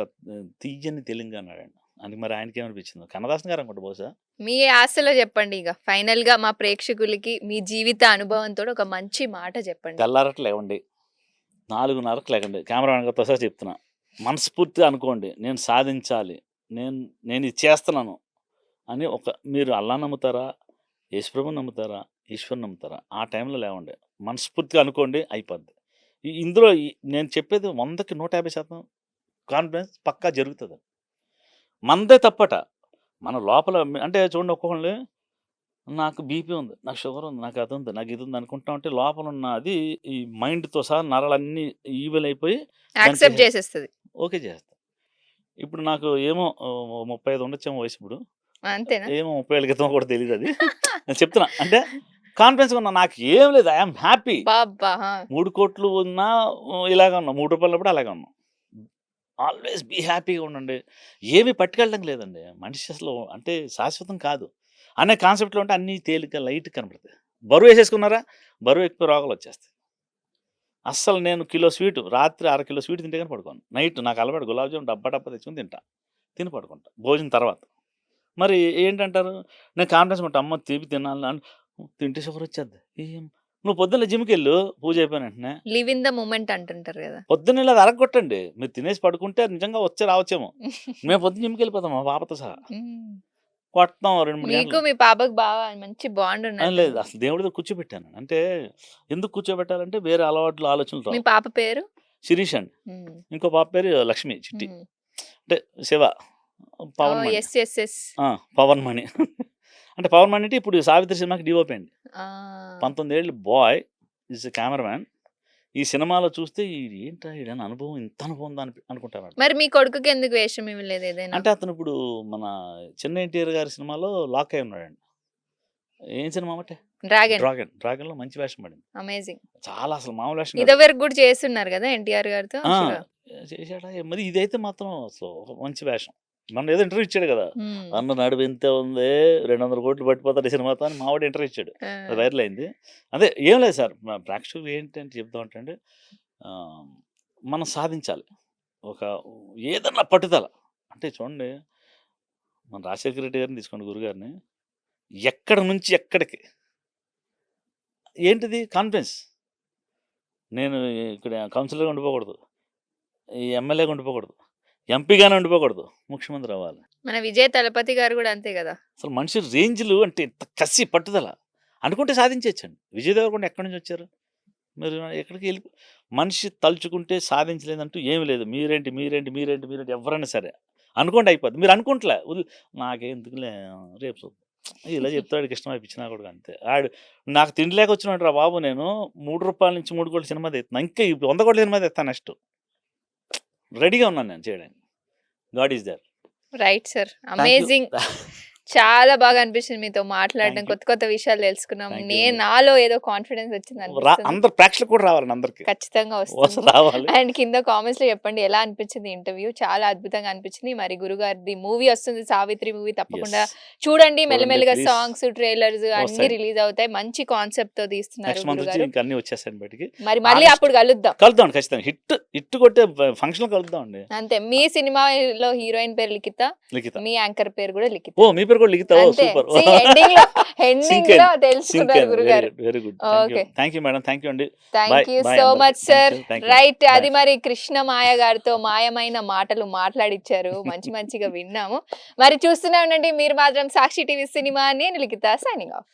తీయని తెలుగు అన్నాడండి. అది మరి ఆయనకేమనిపించిందో. కన్నదాసన్ గారు అనుకుంటా బహుశా. మీ యాసలో చెప్పండి ఇగ. ఫైనల్‌గా మా ప్రేక్షకులకి మీ జీవిత అనుభవంతోటి ఒక మంచి మాట చెప్పండి. తెల్లారట లేవండి. 4:30కి లెగండి. కెమెరామెన్ గారితో సహా చెప్తున్నా. మనస్ఫూర్తిగా అనుకోండి. నేను సాధించాలి. నేను నేను ఇది చేస్తున్నాను అని మీరు అల్లా నమ్ముతారా? యేసుప్రభుని నమ్ముతారా? ఈశ్వరుని నమ్ముతారా? ఆ టైంలో లేవండి. మనస్ఫూర్తిగా అనుకోండి అయిపోద్ది. ఇందులో నేను చెప్పేది 100కి 150% కాన్ఫిడెన్స్ పక్కా జరుగుతది. మనదే తప్పట. మన లోపల అంటే చూడండి ఒక్కొక్కళ్ళు నాకు బీపీ ఉంది, నాకు షుగర్ ఉంది, నాకు అది ఉంది, నాకు ఇది ఉంది అనుకుంటా ఉంటే లోపల ఉన్న అది ఈ మైండ్‌తో సహా నరాలన్నీ ఈవిల్ అయిపోయి దాన్ని యాక్సెప్ట్ చేసేస్తది. ఓకే చేస్తా. ఇప్పుడు నాకు ఏమో 35 ఉండొచ్చేమో వయసు ఇప్పుడు. అంతేనా? ఏమో 30 ఏళ్ల క్రితమో కూడా తెలీదది. నేను చెప్తున్నా. అంటే కాన్ఫిడెన్స్‌గా ఉన్నా. నాకు ఏం లేదు. I am happy. అబ్బబ్బా! ఆ! 3,00,00,000 ఉన్నా ఇలాగే ఉన్నాం. రూ. 3 ఉన్నప్పుడు అలాగే ఉన్నాం. ఆల్‌వేస్ బీ హ్యాపీగా ఉండండి. ఏమి పట్టుకెళ్ళడం లేదండి. మనిషి అసలు అంటే శాశ్వతం కాదు. అనే కాన్సెప్ట్‌లో ఉంటే అన్నీ తేలిక లైట్‌గా కనపడతాయి. బరువేసేసుకున్నారా? బరువు ఎక్కువ రోగాలొచ్చేస్తాయి. అస్సలు నేను కిలో స్వీటు రాత్రి అర కిలో స్వీట్ తింటే గాని పడుకోను. నైట్ నాకు అలవాటు గులాబ్ జామ్ డబ్బా డబ్బా తెచ్చుకొని తింటా. తిని పడుకుంటా. భోజనం తర్వాత. మరి ఏంటంటారు? నేను కాన్ఫిడెన్స్‌గా ఉంటా. అమ్మో! తీపి తినాలి తింటే షుగర్ వచ్చేద్ది. నువ్వు పొద్దున్న జిమ్‌కెళ్ళు పూజ అయిపోయిన వెంటనే. లివ్ ఇన్ ద మూమెంట్ అంటుంటారు కదా. పొద్దున్న ఇలా అది అరగొట్టండి. మీరు తినేసి పడుకుంటే నిజంగా వచ్చి రావచ్చేమో. మేము పొద్దున్న జిమ్‌కెళ్ళిపోతాం మా పాపతో సహా. హ్మ్. కొడతాం 2, 3 మీకు గంటలు. మీ పాపకి బాగా మంచి బాండ్ లేదు. ఉన్నట్టుంది. అసలు దేవుడి దగ్గర కూర్చోబెట్టాను. అంటే ఎందుకు కూర్చోబెట్టాలంటే వేరే అలవాట్లు, ఆలోచనలు మీ రావు. పాప పేరు? శిరీష్ అండి. హ్మ్. ఇంకో పాప పేరు లక్ష్మి చిట్టి. హ్మ్. అంటే శివ, పవన్ ఓహ్! మణి. యెస్. యెస్. యెస్. ఆ! పవన్ మణి. అంటే పవన్ మణి అంటే ఇప్పుడు 'సావిత్రి' సినిమాకి డీఓపీ అండి. ఆ! 19 ఏళ్ల బాయ్ ఈస్ ఎ కెమెరామాన్. ఈ సినిమాలో చూస్తే ఏంట్రా ఈడేనా అనుభవం ఇంత అనుభవం ఉందా అనుకుంటారు. మరి మీ కొడుకుకి ఎందుకు వేషం ఇవ్వలేదు ఏదైనా? అంటే అతను ఇప్పుడు మన చిన్న ఎన్టీఆర్ గారి సినిమాలో లాక్ అయి ఉన్నాడండి. ఏం సినిమా అంటే? డ్రాగన్. 'డ్రాగన్‌లో' మంచి వేషం పడింది. అమేజింగ్. చాలా అసలు మామూలు వేషం కాదు. ఇదివరకు కూడా చేస్తున్నారు కదా ఎన్టీఆర్ గారితో ఆ! శివ. చేశాడా? మరి ఇదైతే మాత్రం అసలు ఒక మంచి వేషం. మొన్న ఏదో ఇంటర్వ్యూ ఇచ్చాడు కదా! హ్మ్. అన్న నడుము ఇంతే ఉంది. 200 కోట్లు పట్టిపోతాడు ఈ సినిమాతో అని మావాడు ఇంటర్వ్యూ ఇచ్చాడు. ఆ! అది వైరల్ అయింది. అదే ఏం లేదు సార్. ప్రేక్షకులు ఏంటంటే చెప్దామంటే ఆహ్, మనం సాధించాలి. ఒక ఏదన్నా పట్టుదల. అంటే చూడండి మన రాజశేఖర రెడ్డి గారిని తీసుకోండి గురుగారిని. ఎక్కడి నుంచి ఎక్కడికి. ఏంటిది కాన్ఫిడెన్స్. నేను ఇక్కడ కౌన్సిలర్‌గా ఉండిపోకూడదు. ఈ ఎమ్మెల్యేగా ఉండిపోకూడదు. ఎంపీగానే ఉండిపోకూడదు. ముఖ్యమంత్రి అవ్వాలి. మన విజయ్ తలపతి గారు కూడా అంతే కదా. అసలు మనిషి రేంజ్‌లు అంటే ఇంత కసి, పట్టుదల. అనుకుంటే సాధించేయొచ్చండి. విజయ్ దేవరకొండ ఎక్కడి నుంచి వచ్చారు? మీరు ఎక్కడికి మనిషి తలుచుకుంటే సాధించలేదంటూ ఏమి లేదు. మీరేంటి ఎవ్వరైనా సరే. అనుకోండి అయిపోద్ది. మీరు అనుకుంటలే. నాకెందుకులే రేపు చూద్దాం. ఇలా చెప్తాడు కృష్ణ పిచ్చి నా కొడుకు అంతే. నాకు తిండి లేక వచ్చినాడురా బాబు నేను రూ. 3 నుంచి 3,00,00,000 సినిమా తీస్తున్నా. ఇంకా 100,00,00,000 సినిమా తీస్తా నెక్స్ట్. రెడీగా ఉన్నాను నేను చేయడానికి. God is there. Right sir. Thank you. Amazing. చాలా బాగా అనిపించింది మీతో మాట్లాడడం. Thank you. కొత్త కొత్త విషయాలు తెలుసుకున్నాం. థాంక్ యూ అండి. నాలో ఏదో కాన్ఫిడెన్స్ వచ్చింది అనిపిస్తుంది. అందరు ప్రేక్షకులు కూడా రావాలండి అందరికి. ఖచ్చితంగా వస్తుంది. రావాలి. అండ్ కింద కామెంట్స్‌లో చెప్పండి ఎలా అనిపించింది ఇంటర్వ్యూ. చాలా అద్భుతంగా అనిపించింది. మరి గురుగారిది మూవీ వస్తుంది 'సావిత్రి' మూవీ తప్పకుండా యెస్. చూడండి. మెల్లమెల్లగా ప్లీజ్. సాంగ్స్, ట్రైలర్స్ అన్నీ వస్తాయి. రిలీజ్ అవుతాయి. మంచి కాన్సెప్ట్‌తో తీస్తున్నారు నెక్స్ట్ మంత్ నుంచి గురుగారు. ఇంకా అన్నీ వచ్చేస్తాయండి బయటికి. మరి మళ్ళీ ఆగస్ట్ అప్పుడు కలుద్దాం. కలుద్దాం ఖచ్చితంగా. హిట్ కొట్టే ఫంక్షన్‌లో కలుద్దామండి. అంతే. మీ సినిమాలో హీరోయిన్ పేరు లిఖిత. లిఖిత. మీ యాంకర్ పేరు కూడా లిఖిత. ఓహ్! మీ పేరు కూడా లిఖిత. ఓహ్! అంతే. సూపర్. See, ఎండింగ్‌లో తెలుసుకున్నారు గురుగారు. Very good. Okay. Thank you madam. Thank you అండి. థ్యాంక్ యూ బై సో అందరికి. Much sir. Thank you. Right. By. అది మరి కృష్ణ మాయ గారితో మాయమైన మాటలు మాట్లాడిచ్చారు. మంచి మంచిగా విన్నాము. మరి చూస్తూనే ఉండండి మీరు మాత్రం సాక్షి టీవీ సినిమా. నేను లిఖిత సైనింగ్ ఆఫ్.